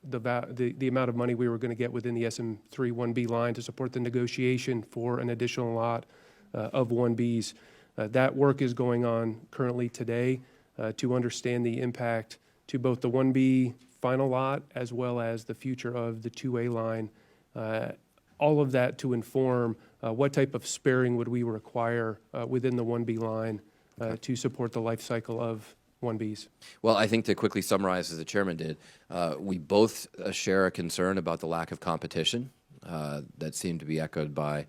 the amount of money we were going to get within the SM-3 1B line to support the negotiation for an additional lot of 1Bs. That work is going on currently today to understand the impact to both the 1B final lot as well as the future of the 2A line. All of that to inform what type of sparing would we require within the 1B line to support the life cycle of 1Bs. Well, I think to quickly summarize, as the chairman did, we both share a concern about the lack of competition that seemed to be echoed by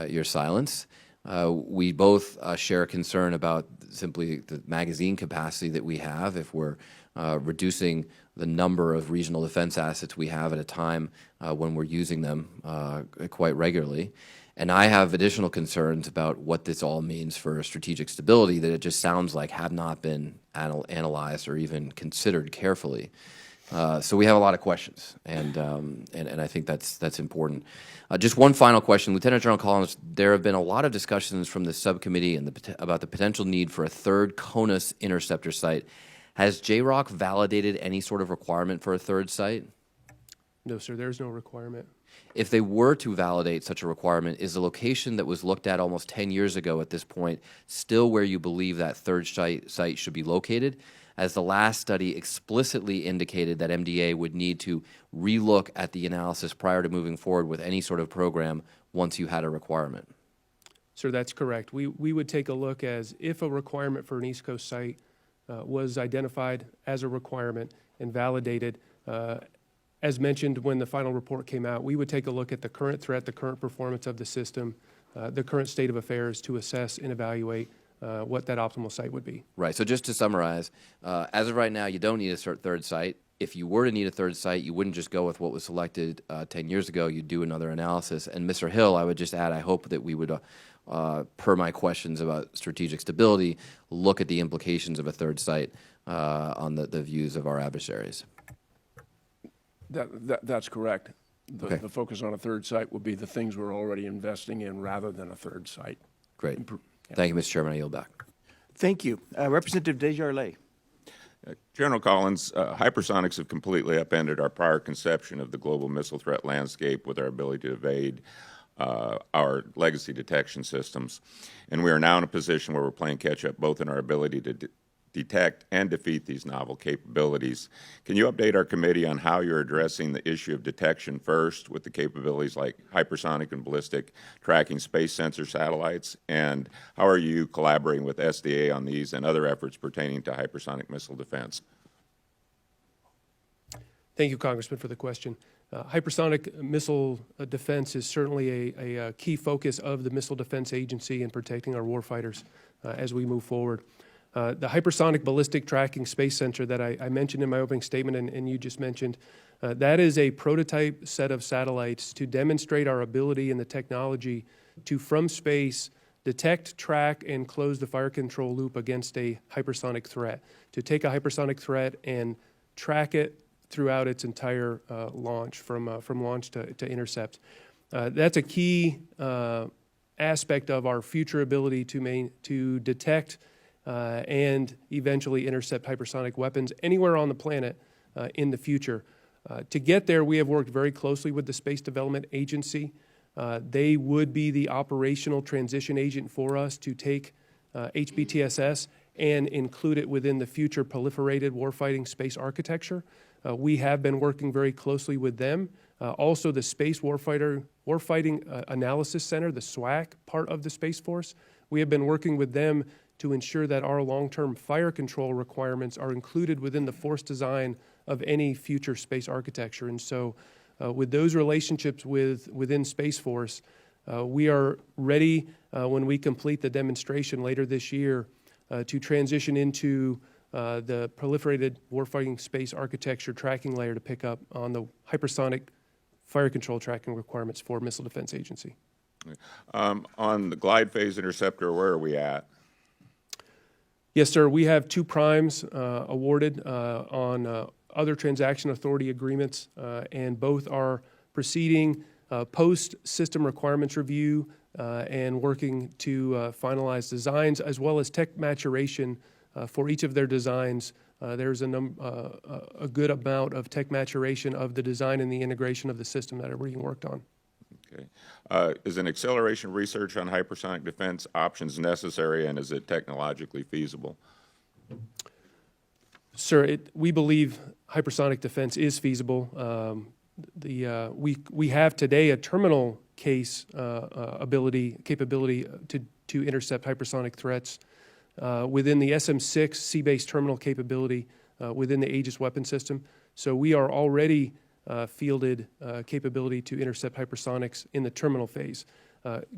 your silence. We both share a concern about simply the magazine capacity that we have if we're reducing the number of regional defense assets we have at a time when we're using them quite regularly. And I have additional concerns about what this all means for strategic stability that it just sounds like have not been analyzed or even considered carefully. So we have a lot of questions, and I think that's important. Just one final question. Lieutenant General Collins, there have been a lot of discussions from the subcommittee about the potential need for a third CONUS interceptor site. Has JROC validated any sort of requirement for a third site? No, sir, there's no requirement. If they were to validate such a requirement, is the location that was looked at almost 10 years ago at this point still where you believe that third site should be located? As the last study explicitly indicated that MDA would need to relook at the analysis prior to moving forward with any sort of program once you had a requirement. Sir, that's correct. We would take a look as if a requirement for an East Coast site was identified as a requirement and validated. As mentioned when the final report came out, we would take a look at the current threat, the current performance of the system, the current state of affairs to assess and evaluate what that optimal site would be. Right. So just to summarize, as of right now, you don't need a third site. If you were to need a third site, you wouldn't just go with what was selected 10 years ago. You'd do another analysis. And Mr. Hill, I would just add, I hope that we would, per my questions about strategic stability, look at the implications of a third site on the views of our adversaries. That's correct. Okay. The focus on a third site would be the things we're already investing in rather than a third site. Great. Thank you, Mr. Chairman. I yield back. Thank you. Representative Desjardins. General Collins, hypersonics have completely upended our prior conception of the global missile threat landscape with our ability to evade our legacy detection systems. And we are now in a position where we're playing catch-up both in our ability to detect and defeat these novel capabilities. Can you update our committee on how you're addressing the issue of detection first with the capabilities like hypersonic and ballistic tracking space sensor satellites? And how are you collaborating with SDA on these and other efforts pertaining to hypersonic missile defense? Thank you, Congressman, for the question. Hypersonic missile defense is certainly a key focus of the Missile Defense Agency in protecting our warfighters as we move forward. The hypersonic ballistic tracking space sensor that I mentioned in my opening statement and you just mentioned, that is a prototype set of satellites to demonstrate our ability and the technology to, from space, detect, track, and close the fire control loop against a hypersonic threat, to take a hypersonic threat and track it throughout its entire launch, from launch to intercept. That's a key aspect of our future ability to detect and eventually intercept hypersonic weapons anywhere on the planet in the future. To get there, we have worked very closely with the Space Development Agency. They would be the operational transition agent for us to take HBTSS and include it within the future proliferated warfighting space architecture. We have been working very closely with them. Also, the Space Warfighting Analysis Center, the SWAC part of the Space Force, we have been working with them to ensure that our long-term fire control requirements are included within the force design of any future space architecture. And so with those relationships within Space Force, we are ready when we complete the demonstration later this year to transition into the proliferated warfighting space architecture tracking layer to pick up on the hypersonic fire control tracking requirements for Missile Defense Agency. On the glide phase interceptor, where are we at? Yes, sir. We have 2 primes awarded on other transaction authority agreements, and both are proceeding post-system requirements review and working to finalize designs as well as tech maturation for each of their designs. There's a good amount of tech maturation of the design and the integration of the system that are being worked on. Okay. Is an acceleration of research on hypersonic defense options necessary, and is it technologically feasible? Sir, we believe hypersonic defense is feasible. We have today a terminal case capability to intercept hypersonic threats within the SM-6 sea-based terminal capability within the Aegis weapon system. So we are already fielded capability to intercept hypersonics in the terminal phase.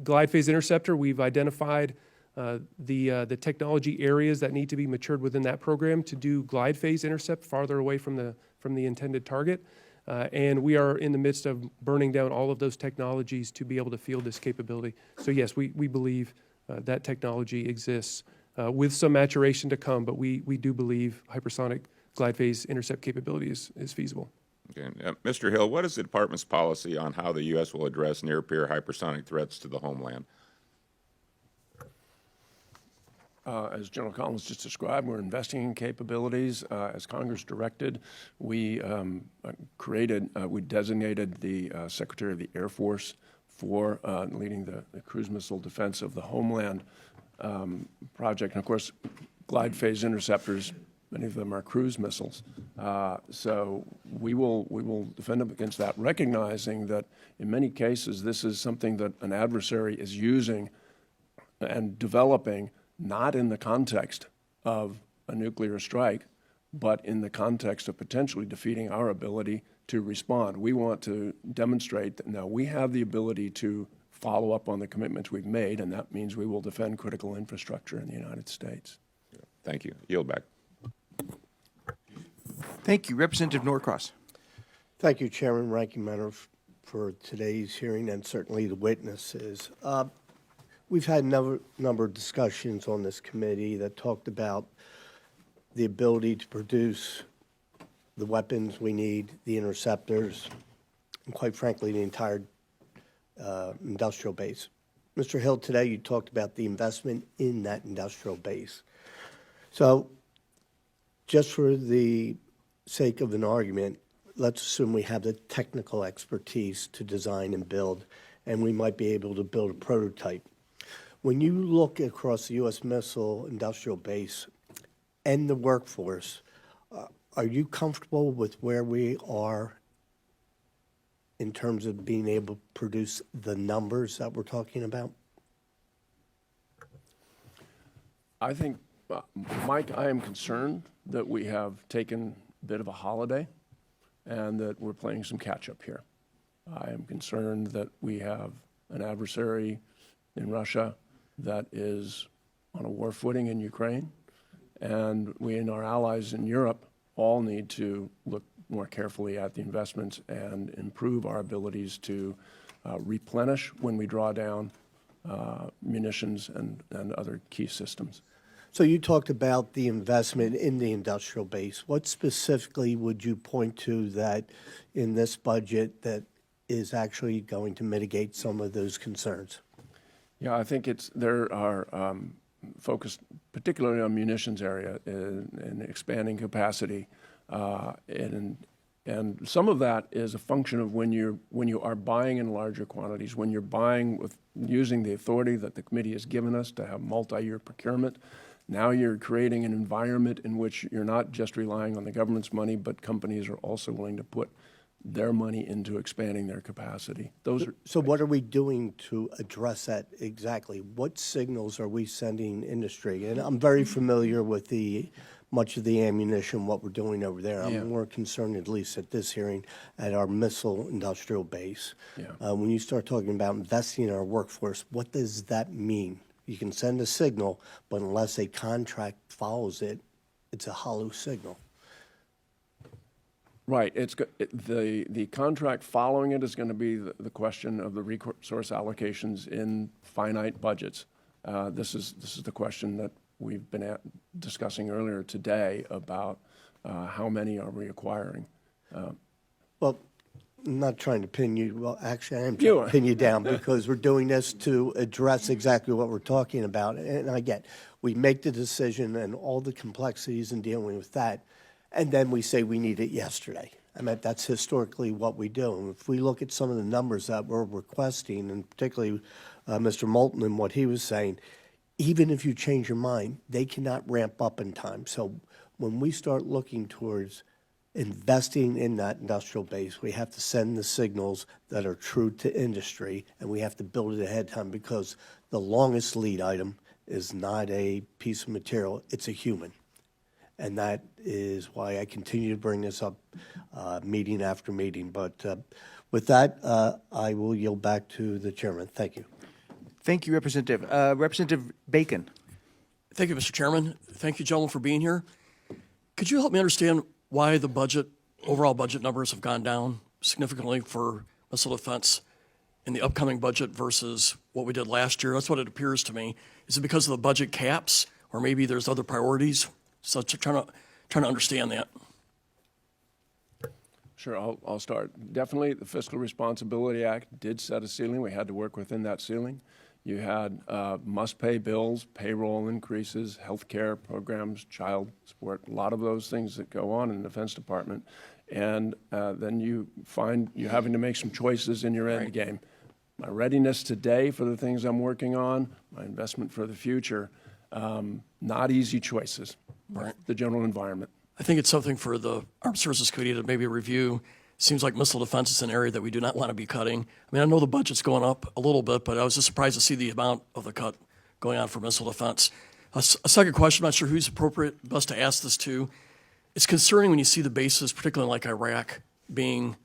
Glide phase interceptor, we've identified the technology areas that need to be matured within that program to do glide phase intercept farther away from the intended target. And we are in the midst of burning down all of those technologies to be able to field this capability. So yes, we believe that technology exists with some maturation to come, but we do believe hypersonic glide phase intercept capability is feasible. Okay. Mr. Hill, what is the department's policy on how the U.S. will address near-peer hypersonic threats to the homeland? As General Collins just described, we're investing in capabilities. As Congress directed, we designated the Secretary of the Air Force for leading the cruise missile defense of the homeland project. And of course, glide phase interceptors, many of them are cruise missiles. So we will defend them against that, recognizing that in many cases this is something that an adversary is using and developing not in the context of a nuclear strike, but in the context of potentially defeating our ability to respond. We want to demonstrate that now we have the ability to follow up on the commitments we've made, and that means we will defend critical infrastructure in the United States. Thank you. Yield back. Thank you. Representative Norcross. Thank you, Chairman, Ranking Member, for today's hearing and certainly the witnesses. We've had a number of discussions on this committee that talked about the ability to produce the weapons we need, the interceptors, and quite frankly, the entire industrial base. Mr. Hill, today you talked about the investment in that industrial base. So just for the sake of an argument, let's assume we have the technical expertise to design and build, and we might be able to build a prototype. When you look across the U.S. missile industrial base and the workforce, are you comfortable with where we are in terms of being able to produce the numbers that we're talking about? I think, Mike, I am concerned that we have taken a bit of a holiday and that we're playing some catch-up here. I am concerned that we have an adversary in Russia that is on a war footing in Ukraine, and we and our allies in Europe all need to look more carefully at the investments and improve our abilities to replenish when we draw down munitions and other key systems. So you talked about the investment in the industrial base. What specifically would you point to that in this budget that is actually going to mitigate some of those concerns? Yeah, I think there are focused particularly on munitions area and expanding capacity in And some of that is a function of when you are buying in larger quantities, when you're buying with using the authority that the committee has given us to have multi-year procurement. Now you're creating an environment in which you're not just relying on the government's money, but companies are also willing to put their money into expanding their capacity. So what are we doing to address that exactly? What signals are we sending industry? And I'm very familiar with much of the ammunition, what we're doing over there. Yeah. I'm more concerned, at least at this hearing, at our missile industrial base. Yeah. When you start talking about investing in our workforce, what does that mean? You can send a signal, but unless a contract follows it, it's a hollow signal. Right. The contract following it is going to be the question of the resource allocations in finite budgets. This is the question that we've been discussing earlier today about how many are we acquiring. Well, I'm not trying to pin you. Well, actually, I am trying to pin you down because we're doing this to address exactly what we're talking about. And I get, we make the decision and all the complexities in dealing with that, and then we say we need it yesterday. I mean, that's historically what we do. And if we look at some of the numbers that we're requesting, and particularly Mr. Moulton and what he was saying, even if you change your mind, they cannot ramp up in time. So when we start looking towards investing in that industrial base, we have to send the signals that are true to industry, and we have to build it ahead of time because the longest lead item is not a piece of material, it's a human. And that is why I continue to bring this up meeting after meeting. But with that, I will yield back to the chairman. Thank you. Thank you, Representative. Representative Bacon. Thank you, Mr. Chairman. Thank you, gentlemen, for being here. Could you help me understand why the overall budget numbers have gone down significantly for missile defense in the upcoming budget versus what we did last year? That's what it appears to me. Is it because of the budget caps, or maybe there's other priorities? So trying to understand that. Sure, I'll start. Definitely, the Fiscal Responsibility Act did set a ceiling. We had to work within that ceiling. You had must-pay bills, payroll increases, health care programs, child support, a lot of those things that go on in the Defense Department. And then you find you're having to make some choices in your end game. My readiness today for the things I'm working on, my investment for the future, not easy choices. Right. The general environment. I think it's something for the Armed Services Committee to maybe review. Seems like missile defense is an area that we do not want to be cutting. I mean, I know the budget's going up a little bit, but I was just surprised to see the amount of the cut going on for missile defense. A second question, I'm not sure who's best to ask this to. It's concerning when you see the bases, particularly like Iraq, being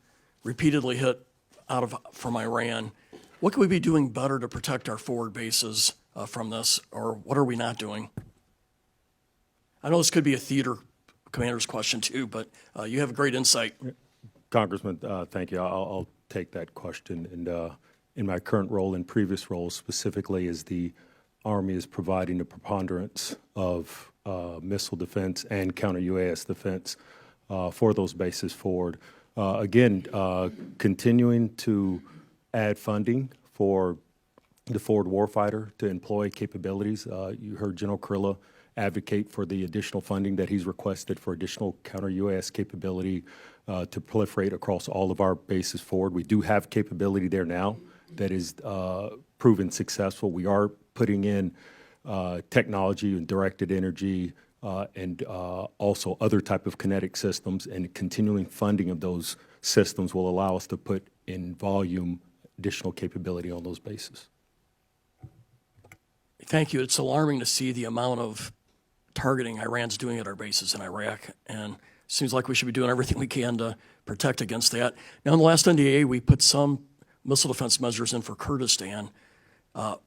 repeatedly hit from Iran. What can we be doing better to protect our forward bases from this, or what are we not doing? I know this could be a theater commander's question too, but you have great insight. Congressman, thank you. I'll take that question. And in my current role and previous roles, specifically as the Army is providing the preponderance of missile defense and counter-UAS defense for those bases forward. Again, continuing to add funding for the forward warfighter to employ capabilities. You heard General Kurilla advocate for the additional funding that he's requested for additional counter-UAS capability to proliferate across all of our bases forward. We do have capability there now that is proven successful. We are putting in technology and directed energy and also other type of kinetic systems, and continuing funding of those systems will allow us to put in volume additional capability on those bases. Thank you. It's alarming to see the amount of targeting Iran's doing at our bases in Iraq, and it seems like we should be doing everything we can to protect against that. Now, in the last NDA, we put some missile defense measures in for Kurdistan. How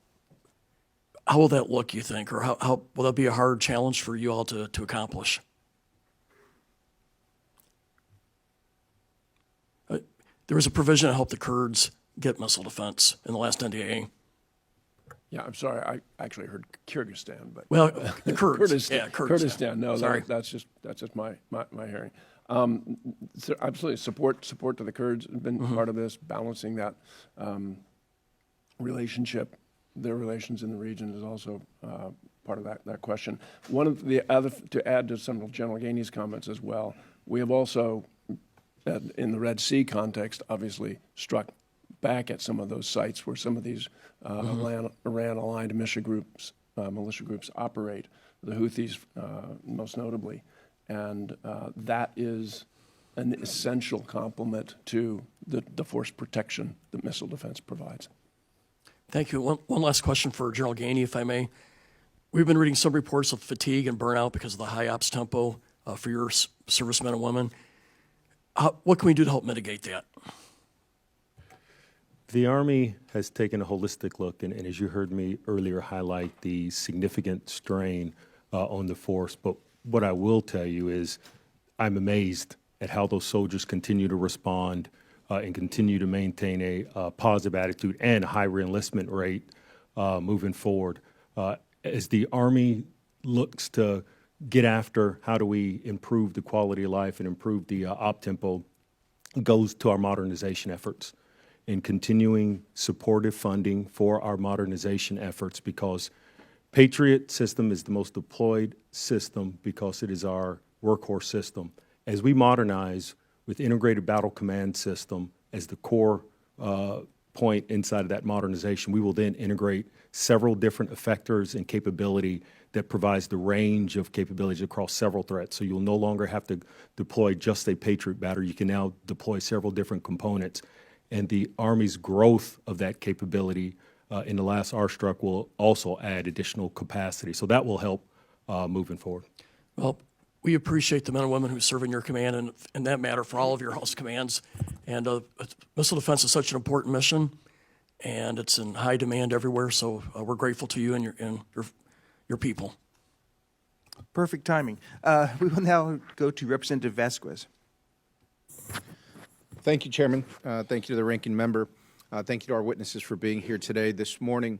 will that look, you think, or how will that be a hard challenge for you all to accomplish? There was a provision to help the Kurds get missile defense in the last NDA. Yeah, I'm sorry. I actually heard Kyrgyzstan, but Well, the Kurds. Kurdistan. Yeah, Kurds. Kurdistan. No, Sorry. that's just my hearing. So absolutely, support to the Kurds has been part of this. Balancing that relationship, their relations in the region is also part of that question. One of the other, to add to some of General Gainey's comments as well, we have also in the Red Sea context, obviously struck back at some of those sites where some of these Iran-aligned militia groups operate, the Houthis most notably. And that is an essential complement to the force protection that missile defense provides. Thank you. One last question for General Gainey, if I may. We've been reading some reports of fatigue and burnout because of the high ops tempo for your servicemen and women. What can we do to help mitigate that? The Army has taken a holistic look, and as you heard me earlier highlight the significant strain on the force. But what I will tell you is I'm amazed at how those soldiers continue to respond and continue to maintain a positive attitude and a high reenlistment rate moving forward. As the Army looks to get after how do we improve the quality of life and improve the op tempo, goes to our modernization efforts and continuing supportive funding for our modernization efforts, because Patriot system is the most deployed system because it is our workhorse system. As we modernize with integrated battle command system as the core point inside of that modernization, we will then integrate several different effectors and capability that provides the range of capabilities across several threats. So you'll no longer have to deploy just a Patriot battery. You can now deploy several different components. And the Army's growth of that capability in the last R-Struck will also add additional capacity. So that will help moving forward. Well, we appreciate the men and women who serve in your command, and in that matter, for all of your house commands. And missile defense is such an important mission, and it's in high demand everywhere. So we're grateful to you and your people. Perfect timing. We will now go to Representative Vasquez. Thank you, Chairman. Thank you to the ranking member. Thank you to our witnesses for being here today. This morning,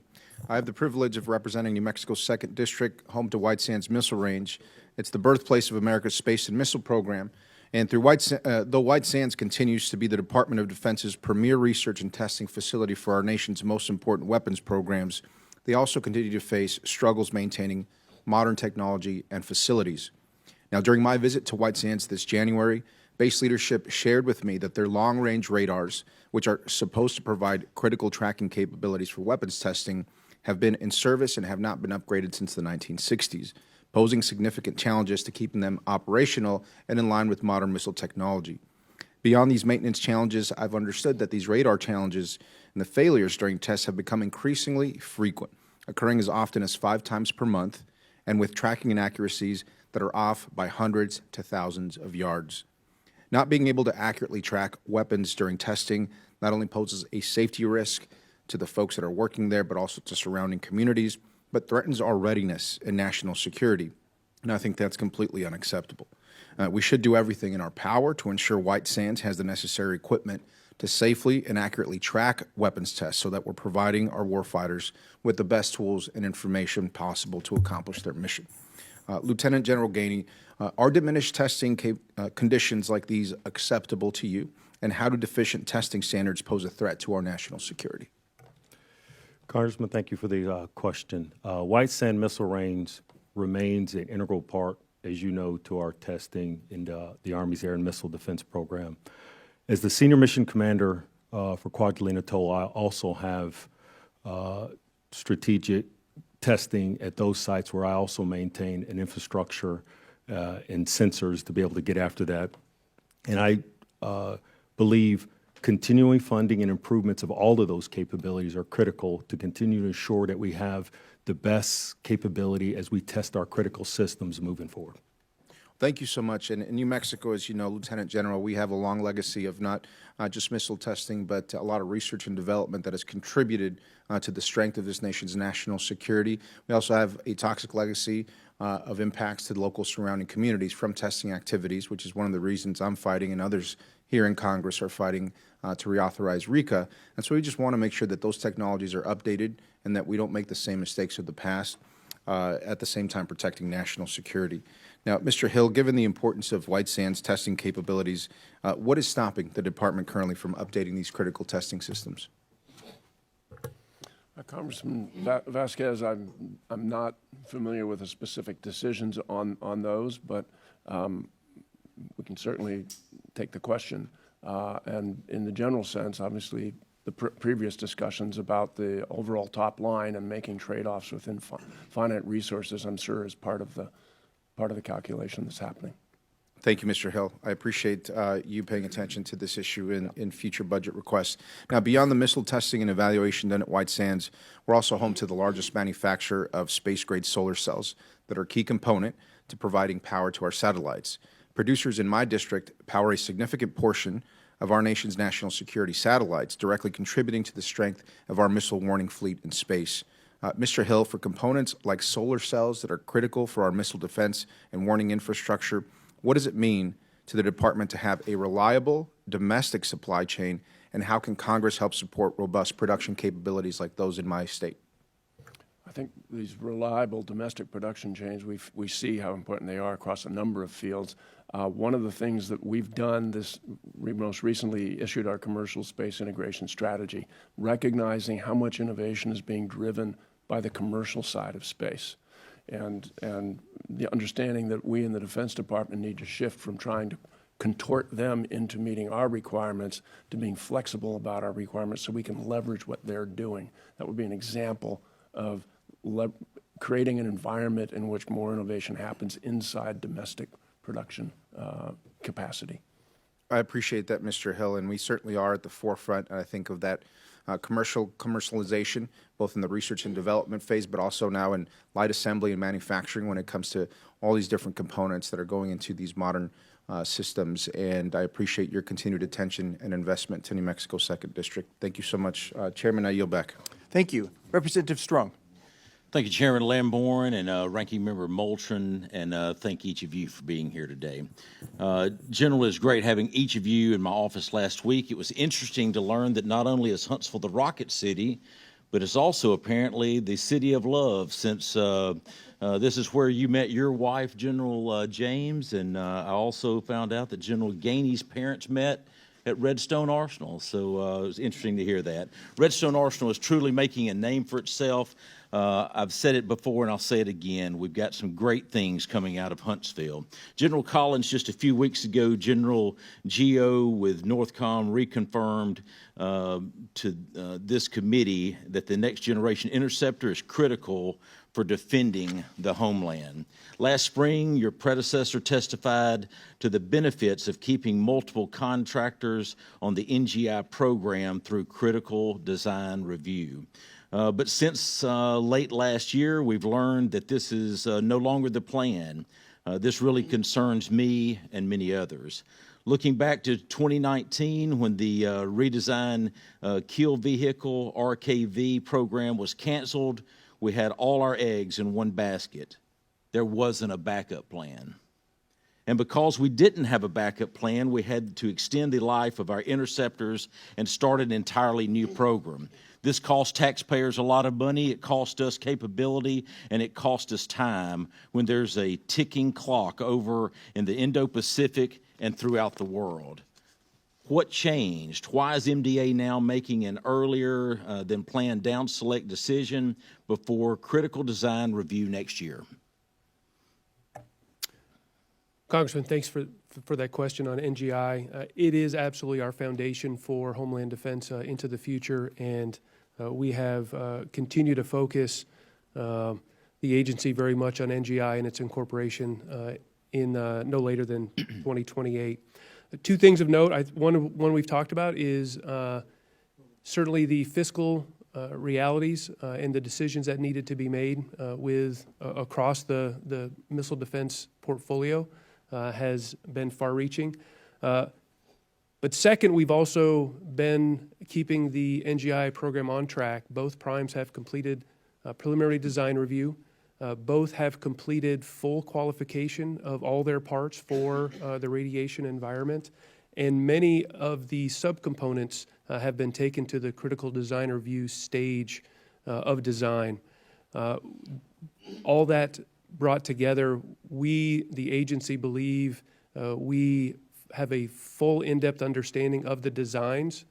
I have the privilege of representing New Mexico's 2nd District, home to White Sands Missile Range. It's the birthplace of America's space and missile program. And though White Sands continues to be the Department of Defense's premier research and testing facility for our nation's most important weapons programs, they also continue to face struggles maintaining modern technology and facilities. Now, during my visit to White Sands this January, base leadership shared with me that their long-range radars, which are supposed to provide critical tracking capabilities for weapons testing, have been in service and have not been upgraded since the 1960s, posing significant challenges to keeping them operational and in line with modern missile technology. Beyond these maintenance challenges, I've understood that these radar challenges and the failures during tests have become increasingly frequent, occurring as often as 5 times per month, and with tracking inaccuracies that are off by hundreds to thousands of yards. Not being able to accurately track weapons during testing not only poses a safety risk to the folks that are working there, but also to surrounding communities, but threatens our readiness and national security. And I think that's completely unacceptable. We should do everything in our power to ensure White Sands has the necessary equipment to safely and accurately track weapons tests so that we're providing our warfighters with the best tools and information possible to accomplish their mission. Lieutenant General Gainey, are diminished testing conditions like these acceptable to you, and how do deficient testing standards pose a threat to our national security? Congressman, thank you for the question. White Sand Missile Range remains an integral part, as you know, to our testing in the Army's Air and Missile Defense Program. As the Senior Mission Commander for Kwajalein Atoll, I also have strategic testing at those sites where I also maintain an infrastructure and sensors to be able to get after that. And I believe continuing funding and improvements of all of those capabilities are critical to continue to ensure that we have the best capability as we test our critical systems moving forward. Thank you so much. And in New Mexico, as you know, Lieutenant General, we have a long legacy of not just missile testing, but a lot of research and development that has contributed to the strength of this nation's national security. We also have a toxic legacy of impacts to the local surrounding communities from testing activities, which is one of the reasons I'm fighting and others here in Congress are fighting to reauthorize RECA. And so we just want to make sure that those technologies are updated and that we don't make the same mistakes of the past, at the same time protecting national security. Now, Mr. Hill, given the importance of White Sands testing capabilities, what is stopping the department currently from updating these critical testing systems? Congressman Vasquez, I'm not familiar with the specific decisions on those, but we can certainly take the question. And in the general sense, obviously, the previous discussions about the overall top line and making trade-offs within finite resources, I'm sure, is part of the calculation that's happening. Thank you, Mr. Hill. I appreciate you paying attention to this issue in future budget requests. Now, beyond the missile testing and evaluation done at White Sands, we're also home to the largest manufacturer of space-grade solar cells that are a key component to providing power to our satellites. Producers in my district power a significant portion of our nation's national security satellites, directly contributing to the strength of our missile warning fleet in space. Mr. Hill, for components like solar cells that are critical for our missile defense and warning infrastructure, what does it mean to the department to have a reliable domestic supply chain, and how can Congress help support robust production capabilities like those in my state? I think these reliable domestic production chains, we see how important they are across a number of fields. One of the things that we've done, most recently issued our commercial space integration strategy, recognizing how much innovation is being driven by the commercial side of space. And the understanding that we in the Defense Department need to shift from trying to contort them into meeting our requirements to being flexible about our requirements so we can leverage what they're doing. That would be an example of creating an environment in which more innovation happens inside domestic production capacity. I appreciate that, Mr. Hill, and we certainly are at the forefront, I think, of that commercialization, both in the research and development phase, but also now in light assembly and manufacturing when it comes to all these different components that are going into these modern systems. And I appreciate your continued attention and investment to New Mexico's 2nd District. Thank you so much. Chairman, I yield back. Thank you. Representative Strong. Thank you, Chairman Lamborn and Ranking Member Moultrie, and thank each of you for being here today. General, it was great having each of you in my office last week. It was interesting to learn that not only is Huntsville the Rocket City, but it's also apparently the city of love, since this is where you met your wife, General James, and I also found out that General Gainey's parents met at Redstone Arsenal, so it was interesting to hear that. Redstone Arsenal is truly making a name for itself. I've said it before and I'll say it again. We've got some great things coming out of Huntsville. General Collins, just a few weeks ago, General Geo with Northcom reconfirmed to this committee that the Next Generation Interceptor is critical for defending the homeland. Last spring, your predecessor testified to the benefits of keeping multiple contractors on the NGI program through critical design review. But since late last year, we've learned that this is no longer the plan. This really concerns me and many others. Looking back to 2019, when the redesigned Kill Vehicle RKV program was canceled, we had all our eggs in one basket. There wasn't a backup plan. And because we didn't have a backup plan, we had to extend the life of our interceptors and start an entirely new program. This cost taxpayers a lot of money, it cost us capability, and it cost us time when there's a ticking clock over in the Indo-Pacific and throughout the world. What changed? Why is MDA now making an earlier than planned down select decision before critical design review next year? Congressman, thanks for that question on NGI. It is absolutely our foundation for Homeland Defense into the future, and we have continued to focus the agency very much on NGI and its incorporation in no later than 2028. Two things of note. One we've talked about is certainly the fiscal realities and the decisions that needed to be made across the missile defense portfolio has been far-reaching. But second, we've also been keeping the NGI program on track. Both primes have completed preliminary design review. Both have completed full qualification of all their parts for the radiation environment, and many of the subcomponents have been taken to the critical design review stage of design. All that brought together, we, the agency, believe we have a full in-depth understanding of the designs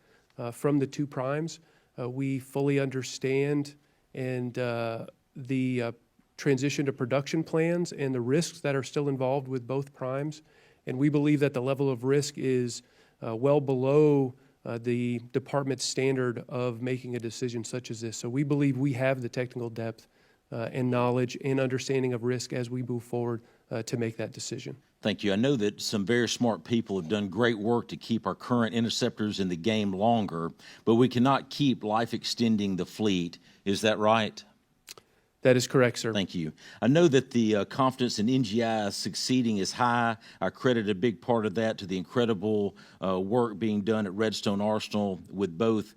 from the two primes. We fully understand and the transition to production plans and the risks that are still involved with both primes. And we believe that the level of risk is well below the department's standard of making a decision such as this. So we believe we have the technical depth and knowledge and understanding of risk as we move forward to make that decision. Thank you. I know that some very smart people have done great work to keep our current interceptors in the game longer, but we cannot keep life extending the fleet. Is that right? That is correct, sir. Thank you. I know that the confidence in NGI succeeding is high. I credit a big part of that to the incredible work being done at Redstone Arsenal with both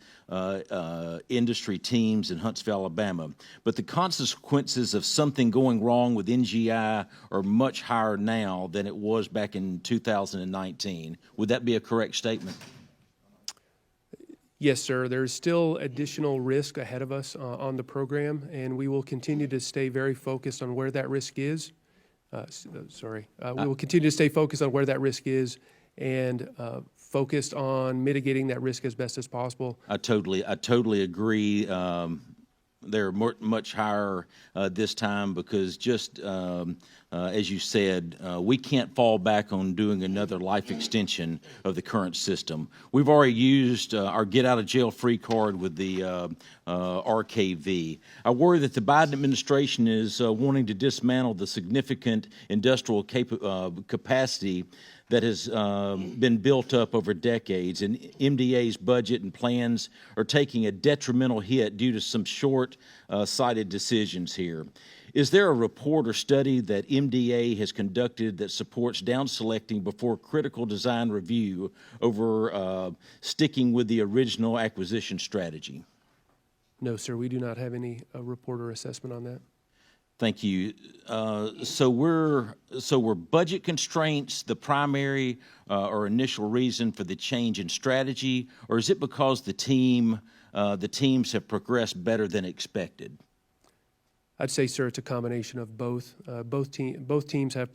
industry teams in Huntsville, Alabama. But the consequences of something going wrong with NGI are much higher now than it was back in 2019. Would that be a correct statement? Yes, sir. There's still additional risk ahead of us on the program, and we will continue to stay very focused on where that risk is. We will continue to stay focused on where that risk is and focused on mitigating that risk as best as possible. I totally agree. They're much higher this time because just as you said, we can't fall back on doing another life extension of the current system. We've already used our get-out-of-jail-free card with the RKV. I worry that the Biden administration is wanting to dismantle the significant industrial capacity that has been built up over decades, and MDA's budget and plans are taking a detrimental hit due to some short-sighted decisions here. Is there a report or study that MDA has conducted that supports down-selecting before critical design review over sticking with the original acquisition strategy? No, sir, we do not have any report or assessment on that. Thank you. So were budget constraints the primary or initial reason for the change in strategy, or is it because the teams have progressed better than expected? I'd say, sir, it's a combination of both. Both teams have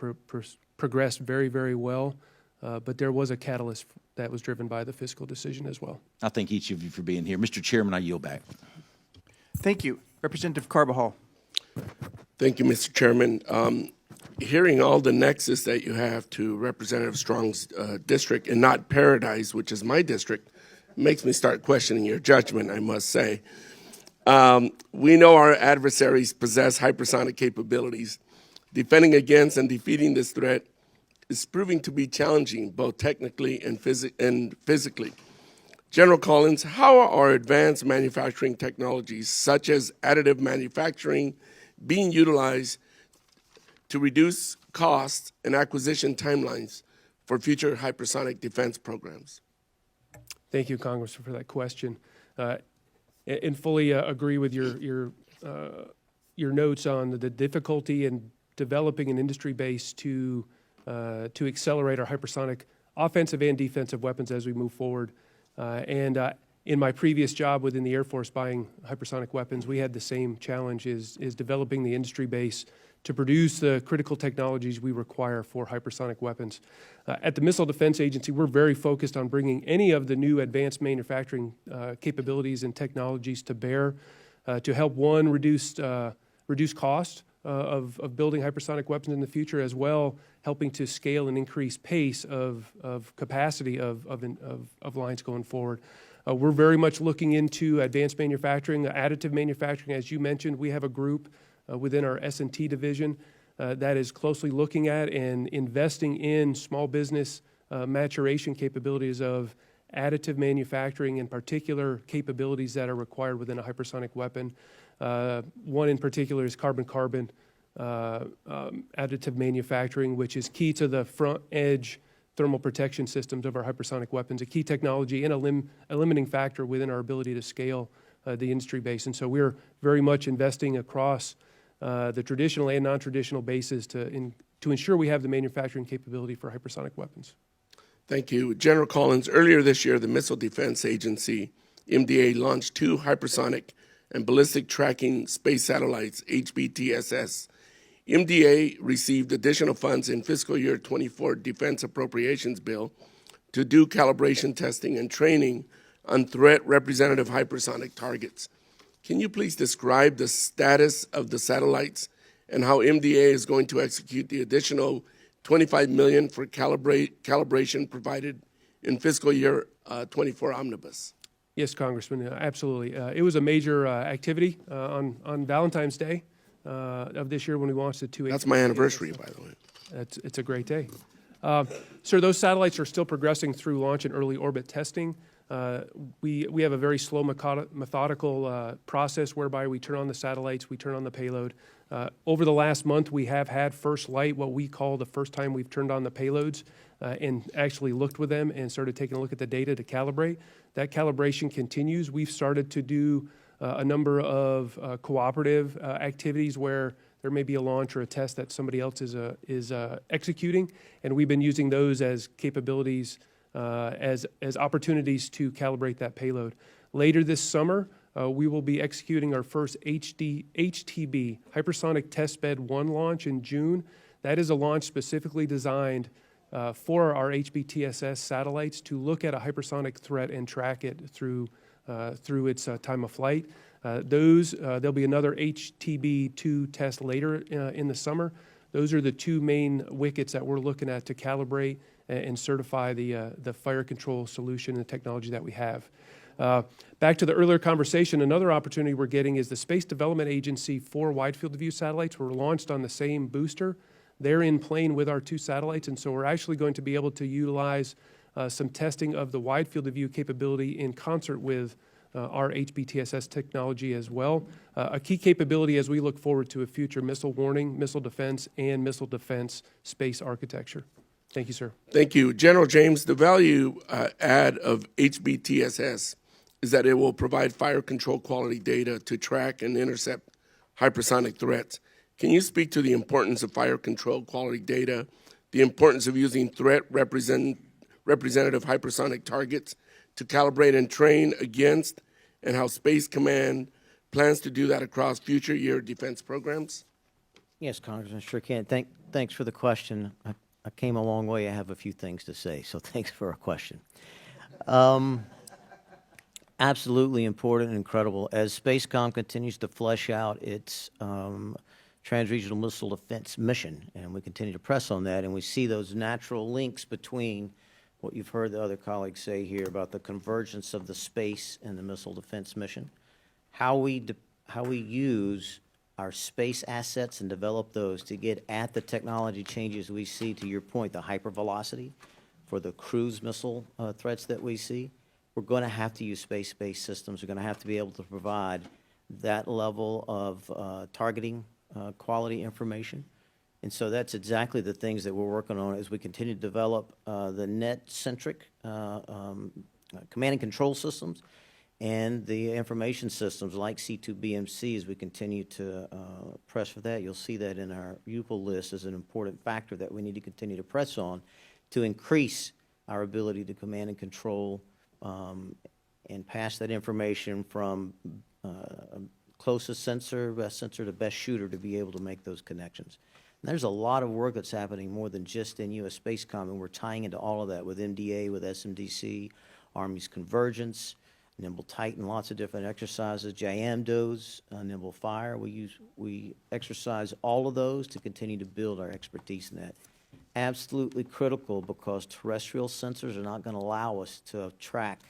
progressed very, very well, but there was a catalyst that was driven by the fiscal decision as well. I thank each of you for being here. Mr. Chairman, I yield back. Thank you. Representative Carbajal. Thank you, Mr. Chairman. Hearing all the nexus that you have to Representative Strong's district and not Paradise, which is my district, makes me start questioning your judgment, I must say. We know our adversaries possess hypersonic capabilities. Defending against and defeating this threat is proving to be challenging, both technically and physically. General Collins, how are advanced manufacturing technologies, such as additive manufacturing, being utilized to reduce costs and acquisition timelines for future hypersonic defense programs? Thank you, Congressman, for that question. And fully agree with your notes on the difficulty in developing an industry base to accelerate our hypersonic offensive and defensive weapons as we move forward. In my previous job within the Air Force buying hypersonic weapons, we had the same challenge is developing the industry base to produce the critical technologies we require for hypersonic weapons. At the Missile Defense Agency, we're very focused on bringing any of the new advanced manufacturing capabilities and technologies to bear to help, one, reduce cost of building hypersonic weapons in the future, as well helping to scale and increase pace of capacity of lines going forward. We're very much looking into advanced manufacturing, additive manufacturing. As you mentioned, we have a group within our S&T division that is closely looking at and investing in small business maturation capabilities of additive manufacturing, in particular capabilities that are required within a hypersonic weapon. One in particular is carbon-carbon additive manufacturing, which is key to the front edge thermal protection systems of our hypersonic weapons, a key technology and a limiting factor within our ability to scale the industry base. And so we're very much investing across the traditional and non-traditional bases to ensure we have the manufacturing capability for hypersonic weapons. Thank you. General Collins, earlier this year, the Missile Defense Agency, MDA, launched 2 hypersonic and ballistic tracking space satellites, HBTSS. MDA received additional funds in fiscal year 24 Defense Appropriations Bill to do calibration testing and training on threat representative hypersonic targets. Can you please describe the status of the satellites and how MDA is going to execute the additional $25 million for calibration provided in fiscal year 24 omnibus. Yes, Congressman, absolutely. It was a major activity on Valentine's Day of this year when we launched the two. That's my anniversary, by the way. It's a great day. Sir, those satellites are still progressing through launch and early orbit testing. We have a very slow, methodical process whereby we turn on the satellites, we turn on the payload. Over the last month, we have had first light, what we call the first time we've turned on the payloads and actually looked with them and started taking a look at the data to calibrate. That calibration continues. We've started to do a number of cooperative activities where there may be a launch or a test that somebody else is executing, and we've been using those as capabilities, as opportunities to calibrate that payload. Later this summer, we will be executing our first HTB, Hypersonic Testbed 1 launch in June. That is a launch specifically designed for our HBTSS satellites to look at a hypersonic threat and track it through its time of flight. There'll be another HTB-2 test later in the summer. Those are the two main wickets that we're looking at to calibrate and certify the fire control solution and technology that we have. Back to the earlier conversation, another opportunity we're getting is the Space Development Agency for Wide Field of View satellites were launched on the same booster. They're in plane with our two satellites, and so we're actually going to be able to utilize some testing of the wide field of view capability in concert with our HBTSS technology as well. A key capability as we look forward to a future missile warning, missile defense, and missile defense space architecture. Thank you, sir. Thank you. General James, the value add of HBTSS is that it will provide fire control quality data to track and intercept hypersonic threats. Can you speak to the importance of fire control quality data, the importance of using threat representative hypersonic targets to calibrate and train against, and how Space Command plans to do that across future year defense programs? Yes, Congressman, sure can. Thanks for the question. I came a long way. I have a few things to say, so thanks for a question. Absolutely important and incredible. As SpaceCom continues to flesh out its transregional missile defense mission, and we continue to press on that, and we see those natural links between what you've heard the other colleagues say here about the convergence of the space and the missile defense mission, how we use our space assets and develop those to get at the technology changes we see, to your point, the hypervelocity for the cruise missile threats that we see. We're going to have to use space-based systems. We're going to have to be able to provide that level of targeting quality information. And so that's exactly the things that we're working on as we continue to develop the net-centric command and control systems and the information systems like C2BMC. As we continue to press for that, you'll see that in our UPL list as an important factor that we need to continue to press on to increase our ability to command and control and pass that information from closest sensor, best sensor to best shooter to be able to make those connections. And there's a lot of work that's happening more than just in U.S. SpaceCom, and we're tying into all of that with MDA, with SMDC, Army's convergence, Nimble Titan, lots of different exercises, JAMDOs, Nimble Fire. We exercise all of those to continue to build our expertise in that. Absolutely critical, because terrestrial sensors are not going to allow us to track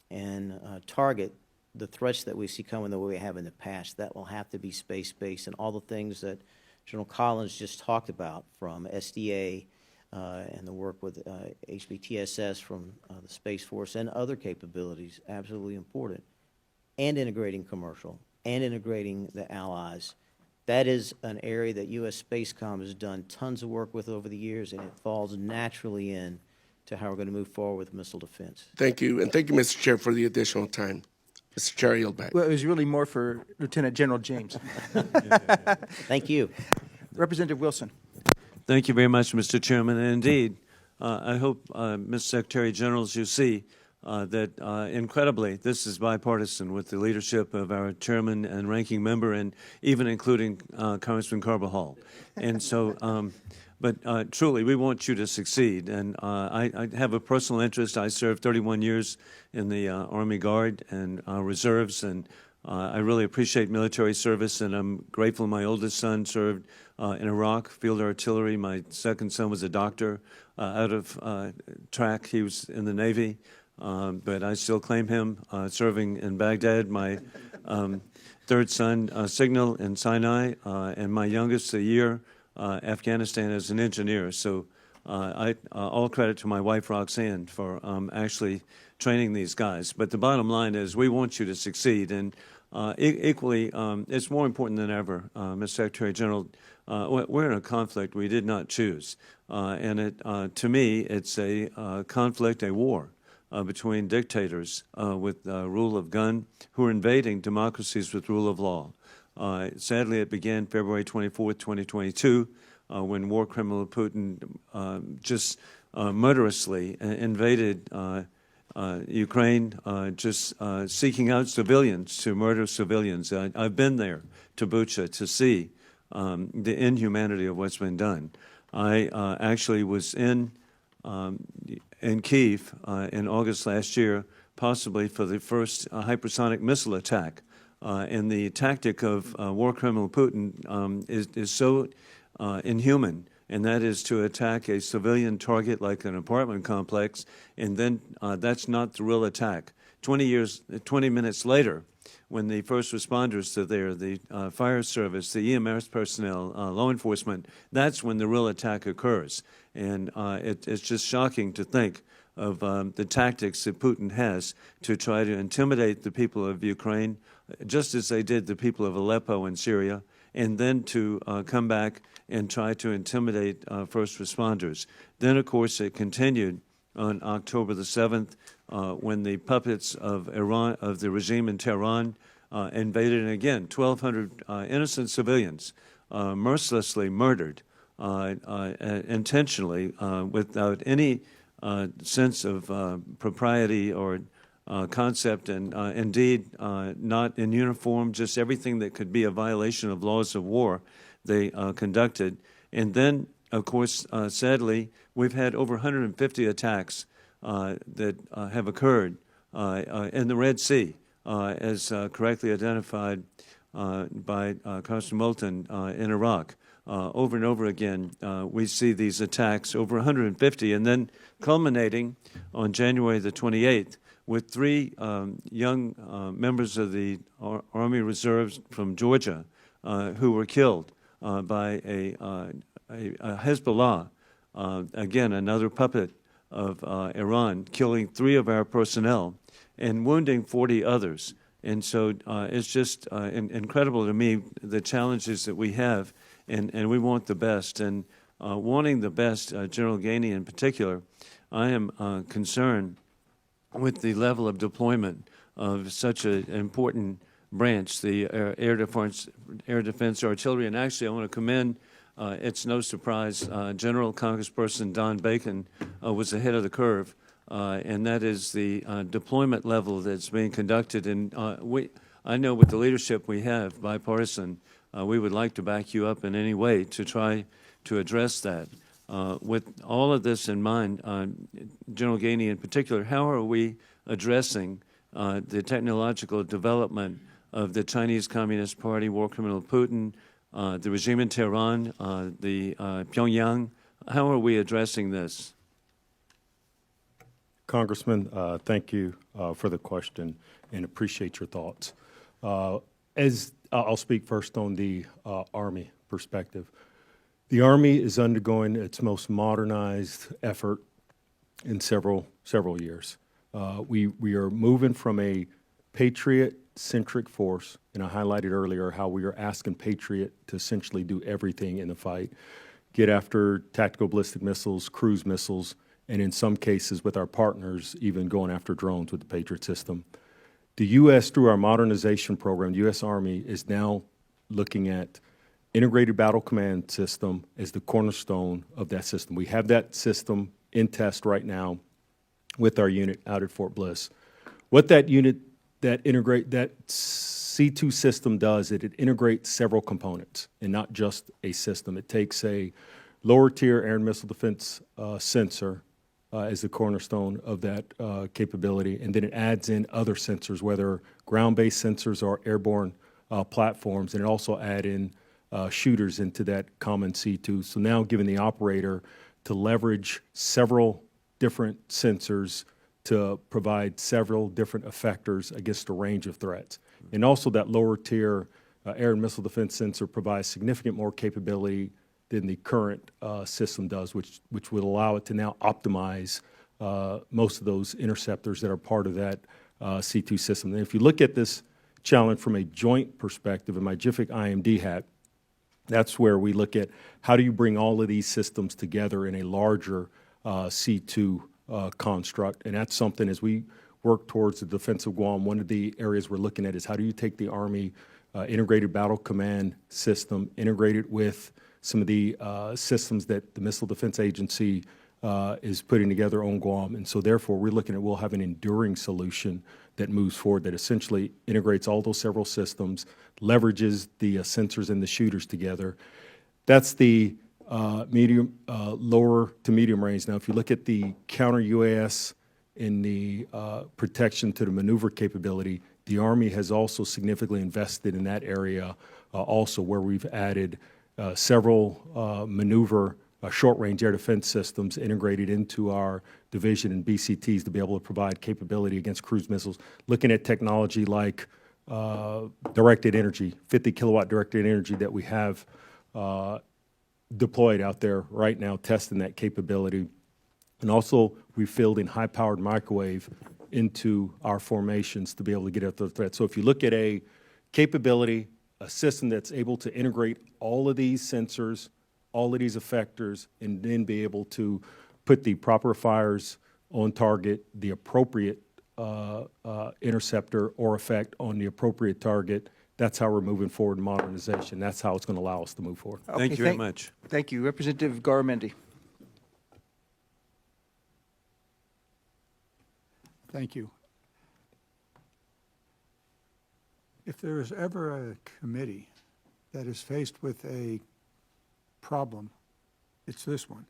and target the threats that we see coming the way we have in the past. That will have to be space-based, and all the things that General Collins just talked about, from SDA and the work with HBTSS from the Space Force and other capabilities, absolutely important, and integrating commercial and integrating the allies. That is an area that U.S. SpaceCom has done tons of work with over the years, and it falls naturally in to how we're going to move forward with missile defense. Thank you, and thank you, Mr. Chair, for the additional time. Mr. Chair, I yield back. Well, it was really more for Lieutenant General James. Thank you. Representative Wilson. Thank you very much, Mr. Chairman. And indeed, I hope, Mr. Secretary General, as you see, that incredibly this is bipartisan with the leadership of our chairman and ranking member, and even including Congressman Carbajal. And so, but truly, we want you to succeed. And I have a personal interest. I served 31 years in the Army Guard and reserves, and I really appreciate military service, and I'm grateful my oldest son served in Iraq, field artillery. My second son was a doctor out of track. He was in the Navy, but I still claim him serving in Baghdad. My third son, signal in Sinai, and my youngest, a year, Afghanistan as an engineer. So all credit to my wife, Roxanne, for actually training these guys. But the bottom line is we want you to succeed. And equally, it's more important than ever, Mr. Secretary General, we're in a conflict we did not choose. To me, it's a conflict, a war between dictators with rule of gun who are invading democracies with rule of law. Sadly, it began February 24th, 2022, when war criminal Putin just murderously invaded Ukraine, just seeking out civilians to murder civilians. I've been there to Bucha to see the inhumanity of what's been done. I actually was in Kyiv in August last year, possibly for the first hypersonic missile attack. And the tactic of war criminal Putin is so inhuman, and that is to attack a civilian target like an apartment complex, and then that's not the real attack. 20 minutes later, when the first responders are there, the fire service, the EMS personnel, law enforcement, that's when the real attack occurs. And it's just shocking to think of the tactics that Putin has to try to intimidate the people of Ukraine, just as they did the people of Aleppo in Syria, and then to come back and try to intimidate first responders. Then, of course, it continued on October the 7th when the puppets of Iran, of the regime in Tehran, invaded, and again, 1,200 innocent civilians mercilessly murdered intentionally without any sense of propriety or concept, and indeed not in uniform, just everything that could be a violation of laws of war they conducted. And then, of course, sadly, we've had over 150 attacks that have occurred in the Red Sea, as correctly identified by Congressman Moulton in Iraq. Over and over again, we see these attacks, over 150, and then culminating on January the 28th with 3 young members of the Army Reserves from Georgia who were killed by a Hezbollah, again, another puppet of Iran, killing 3 of our personnel and wounding 40 others. And so it's just incredible to me, the challenges that we have, and we want the best. And wanting the best, General Gainey in particular, I am concerned with the level of deployment of such an important branch, the air defense, artillery. And actually, I want to commend, it's no surprise, General Congressperson Don Bacon was ahead of the curve, and that is the deployment level that's being conducted. And I know with the leadership we have, bipartisan, we would like to back you up in any way to try to address that. With all of this in mind, General Gainey in particular, how are we addressing the technological development of the Chinese Communist Party, war criminal Putin, the regime in Tehran, the Pyongyang? How are we addressing this? Congressman, thank you for the question and appreciate your thoughts. As I'll speak first on the Army perspective. The Army is undergoing its most modernized effort in several years. We are moving from a Patriot-centric force, and I highlighted earlier how we are asking Patriot to essentially do everything in the fight, get after tactical ballistic missiles, cruise missiles, and in some cases with our partners, even going after drones with the Patriot system. The U.S., through our modernization program, the U.S. Army is now looking at Integrated Battle Command System as the cornerstone of that system. We have that system in test right now with our unit out at Fort Bliss. What that unit, that C2 system does, it integrates several components and not just a system. It takes a lower tier air and missile defense sensor as the cornerstone of that capability. And then it adds in other sensors, whether ground-based sensors or airborne platforms, and it also add in shooters into that common C2. So now giving the operator to leverage several different sensors to provide several different effectors against a range of threats. And also that lower tier air and missile defense sensor provides significant more capability than the current system does, which would allow it to now optimize most of those interceptors that are part of that C2 system. And if you look at this challenge from a joint perspective, in my JIFIC IMD hat, that's where we look at how do you bring all of these systems together in a larger C2 construct. And that's something as we work towards the defense of Guam, one of the areas we're looking at is how do you take the Army integrated battle command system, integrated with some of the systems that the Missile Defense Agency is putting together on Guam. And so therefore, we're looking at we'll have an enduring solution that moves forward that essentially integrates all those several systems, leverages the sensors and the shooters together. That's the medium, lower to medium range. Now, if you look at the counter-UAS in the protection to the maneuver capability, the Army has also significantly invested in that area also, where we've added several maneuver short-range air defense systems integrated into our division and BCTs to be able to provide capability against cruise missiles. Looking at technology like directed energy, 50-kilowatt directed energy that we have deployed out there right now, testing that capability. And also, we're fielding high-powered microwave into our formations to be able to get at the threat. So if you look at a capability, a system that's able to integrate all of these sensors, all of these effectors, and then be able to put the proper fires on target, the appropriate interceptor or effect on the appropriate target, that's how we're moving forward in modernization. That's how it's going to allow us to move forward. Okay, Thank you very much. Thank you. Representative Garamendi. Thank you. If there is ever a committee that is faced with a problem, it's this one.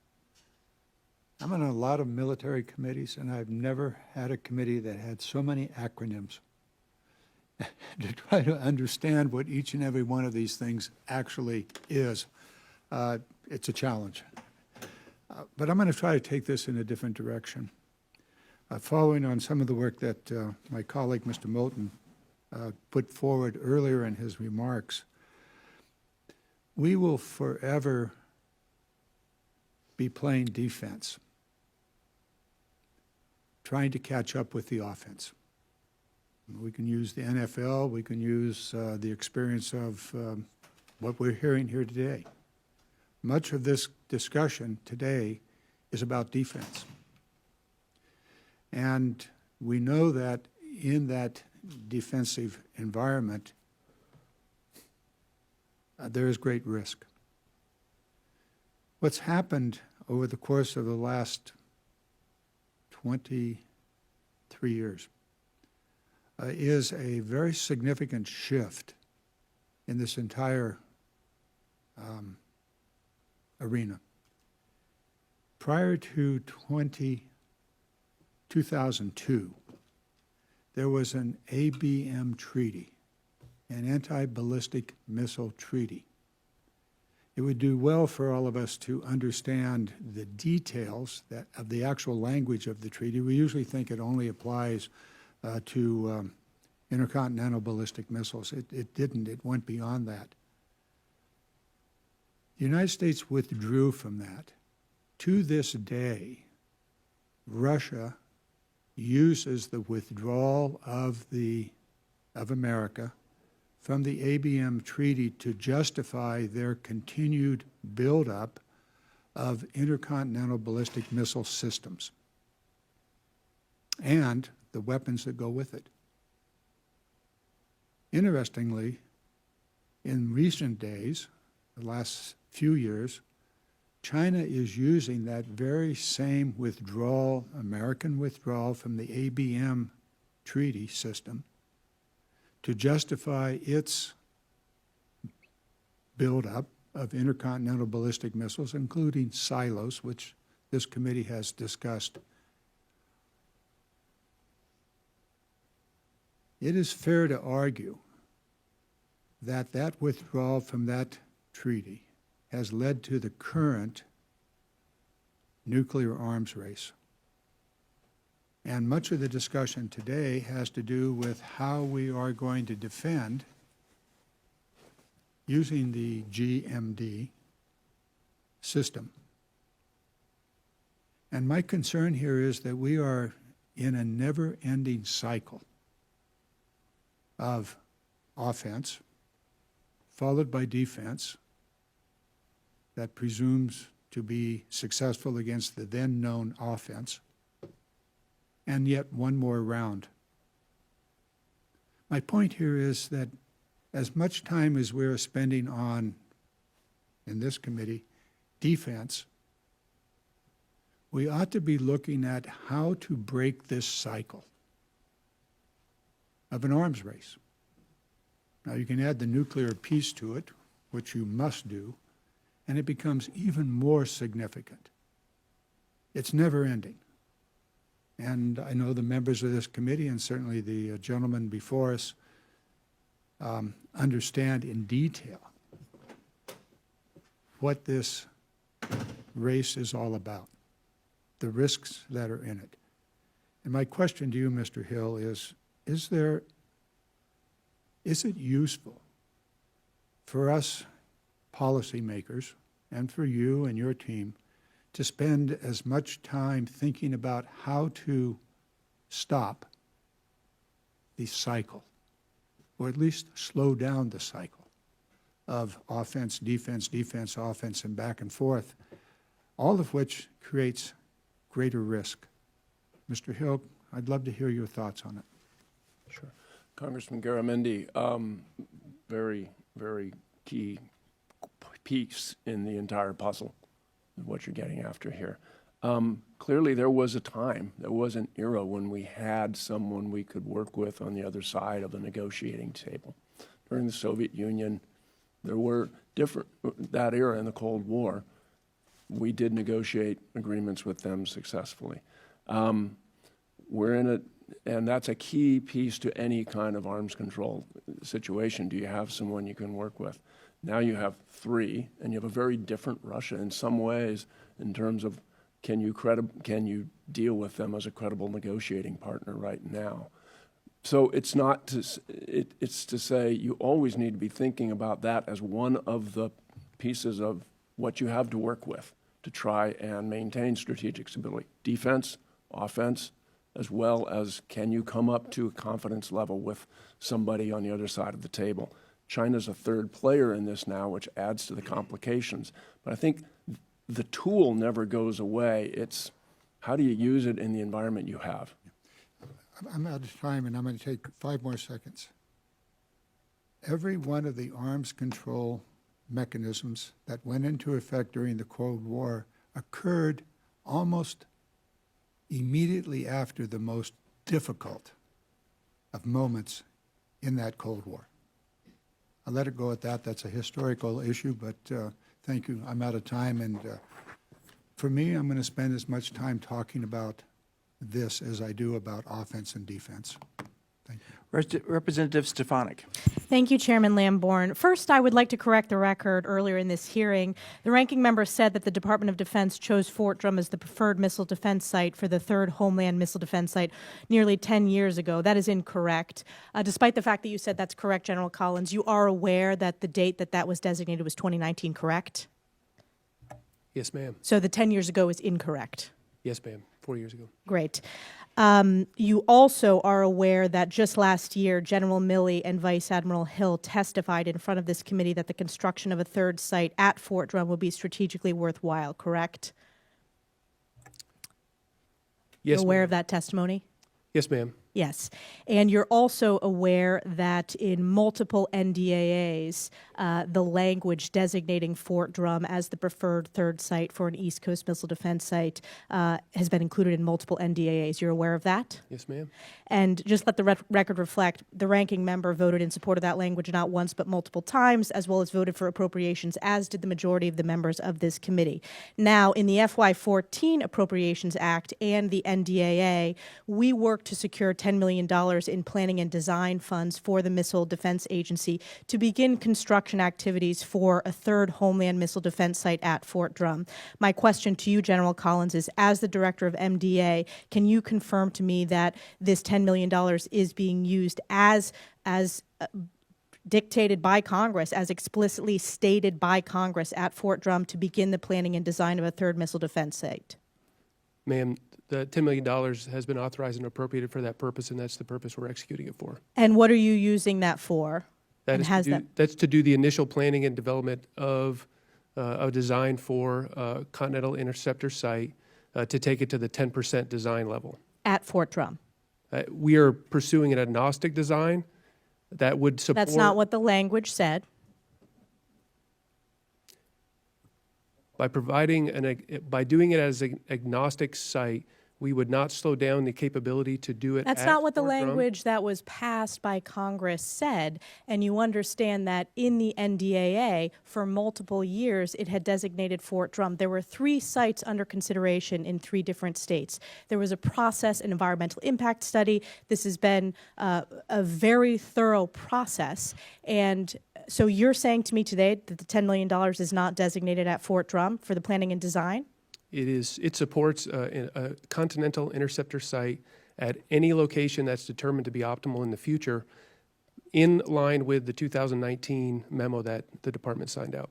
I'm on a lot of military committees, and I've never had a committee that had so many acronyms to try to understand what each and every one of these things actually is. It's a challenge. But I'm going to try to take this in a different direction. Following on some of the work that my colleague, Mr. Moulton, put forward earlier in his remarks, we will forever be playing defense, trying to catch up with the offense. We can use the NFL, we can use the experience of what we're hearing here today. Much of this discussion today is about defense. And we know that in that defensive environment, there is great risk. What's happened over the course of the last 23 years is a very significant shift in this entire arena. Prior to 2002, there was an ABM treaty, an anti-ballistic missile treaty. It would do well for all of us to understand the details of the actual language of the treaty. We usually think it only applies to intercontinental ballistic missiles. It didn't. It went beyond that. The United States withdrew from that. To this day, Russia uses the withdrawal of America from the ABM treaty to justify their continued buildup of intercontinental ballistic missile systems and the weapons that go with it. Interestingly, in recent days, the last few years, China is using that very same withdrawal, American withdrawal from the ABM treaty system to justify its buildup of intercontinental ballistic missiles, including silos, which this committee has discussed it is fair to argue that that withdrawal from that treaty has led to the current nuclear arms race. And much of the discussion today has to do with how we are going to defend using the GMD system. And my concern here is that we are in a never-ending cycle of offense, followed by defense, that presumes to be successful against the then known offense, and yet one more round. My point here is that as much time as we're spending on, in this committee, defense, we ought to be looking at how to break this cycle of an arms race. Now, you can add the nuclear piece to it, which you must do, and it becomes even more significant. It's never ending. And I know the members of this committee, and certainly the gentleman before us, understand in detail what this race is all about, the risks that are in it. And my question to you, Mr. Hill, is it useful for us policymakers and for you and your team to spend as much time thinking about how to stop the cycle, or at least slow down the cycle of offense, defense, defense, offense, and back and forth, all of which creates greater risk? Mr. Hill, I'd love to hear your thoughts on it. Sure. Congressman Garamendi, very, very key piece in the entire puzzle of what you're getting after here. Clearly, there was a time, there was an era when we had someone we could work with on the other side of the negotiating table. During the Soviet Union, there were that era in the Cold War, we did negotiate agreements with them successfully. We're in it, and that's a key piece to any kind of arms control situation. Do you have someone you can work with? Now you have three, and you have a very different Russia in some ways in terms of can you deal with them as a credible negotiating partner right now? So it's not to, it's to say you always need to be thinking about that as one of the pieces of what you have to work with to try and maintain strategic stability. Defense, offense, as well as can you come up to a confidence level with somebody on the other side of the table. China's a third player in this now, which adds to the complications. But I think the tool never goes away. It's how do you use it in the environment you have? I'm out of time, and I'm going to take 5 more seconds. Every one of the arms control mechanisms that went into effect during the Cold War occurred almost immediately after the most difficult of moments in that Cold War. I'll let it go at that. That's a historical issue, but thank you. I'm out of time, and for me, I'm going to spend as much time talking about this as I do about offense and defense. Thank you. Representative Stefanik. Thank you, Chairman Lamborn. First, I would like to correct the record earlier in this hearing. The ranking member said that the Department of Defense chose Fort Drum as the preferred missile defense site for the third Homeland Missile Defense Site nearly 10 years ago. That is incorrect. Despite the fact that you said that's correct, General Collins, you are aware that the date that was designated was 2019, correct? Yes, ma'am. So the 10 years ago is incorrect. Yes, ma'am. 4 years ago. Great. You also are aware that just last year, General Milley and Vice Admiral Hill testified in front of this committee that the construction of a third site at Fort Drum would be strategically worthwhile, correct? Yes, You're aware ma'am. of that testimony? Yes, ma'am. Yes. And you're also aware that in multiple NDAAs, the language designating Fort Drum as the preferred third site for an East Coast missile defense site has been included in multiple NDAAs. You're aware of that? Yes, ma'am. And just let the record reflect, the ranking member voted in support of that language not once but multiple times, as well as voted for appropriations, as did the majority of the members of this committee. Now, in the FY14 Appropriations Act and the NDAA, we worked to secure $10 million in planning and design funds for the Missile Defense Agency to begin construction activities for a third Homeland Missile Defense site at Fort Drum. My question to you, General Collins, is as the director of MDA, can you confirm to me that this $10 million is being used as dictated by Congress, as explicitly stated by Congress at Fort Drum to begin the planning and design of a third missile defense site? Ma'am, the $10 million has been authorized and appropriated for that purpose, and that's the purpose we're executing it for. And what are you using that for? That's to do the initial planning and development of a design for a Continental Interceptor site to take it to the 10% design level. At Fort Drum? We are pursuing an agnostic design that would support... That's not what the language said. By doing it as an agnostic site, we would not slow down the capability to do it. That's not what the language that was passed by Congress said. And you understand that in the NDAA, for multiple years, it had designated Fort Drum. There were 3 sites under consideration in 3 different states. There was a process and environmental impact study. This has been a very thorough process. And so you're saying to me today that the $10 million is not designated at Fort Drum for the planning and design? It supports a Continental Interceptor site at any location that's determined to be optimal in the future, in line with the 2019 memo that the department signed out.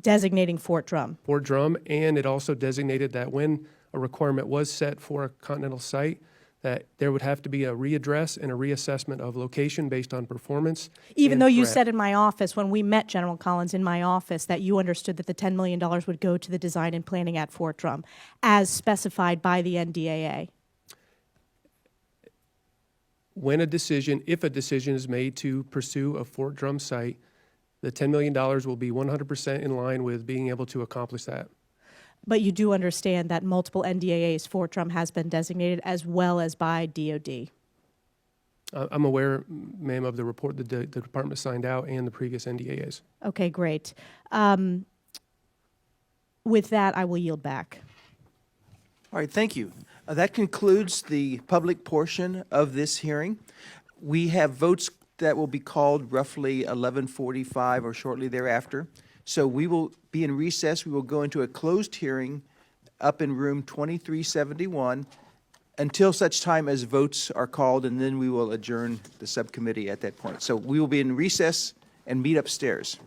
Designating Fort Drum. Fort Drum, and it also designated that when a requirement was set for a Continental site, that there would have to be a readdress and a reassessment of location based on performance. Even though you said in my office, when we met, General Collins, in my office, that you understood that the $10 million would go to the design and planning at Fort Drum, as specified by the NDAA. If a decision is made to pursue a Fort Drum site, the $10 million will be 100% in line with being able to accomplish that. But you do understand that multiple NDAAs, Fort Drum has been designated, as well as by DOD. I'm aware, ma'am, of the report that the department signed out and the previous NDAAs. Okay, great. With that, I will yield back. All right, thank you. That concludes the public portion of this hearing. We have votes that will be called roughly 11:45 or shortly thereafter. So we will be in recess. We will go into a closed hearing up in room 2371 until such time as votes are called, and then we will adjourn the subcommittee at that point. So we will be in recess and meet upstairs.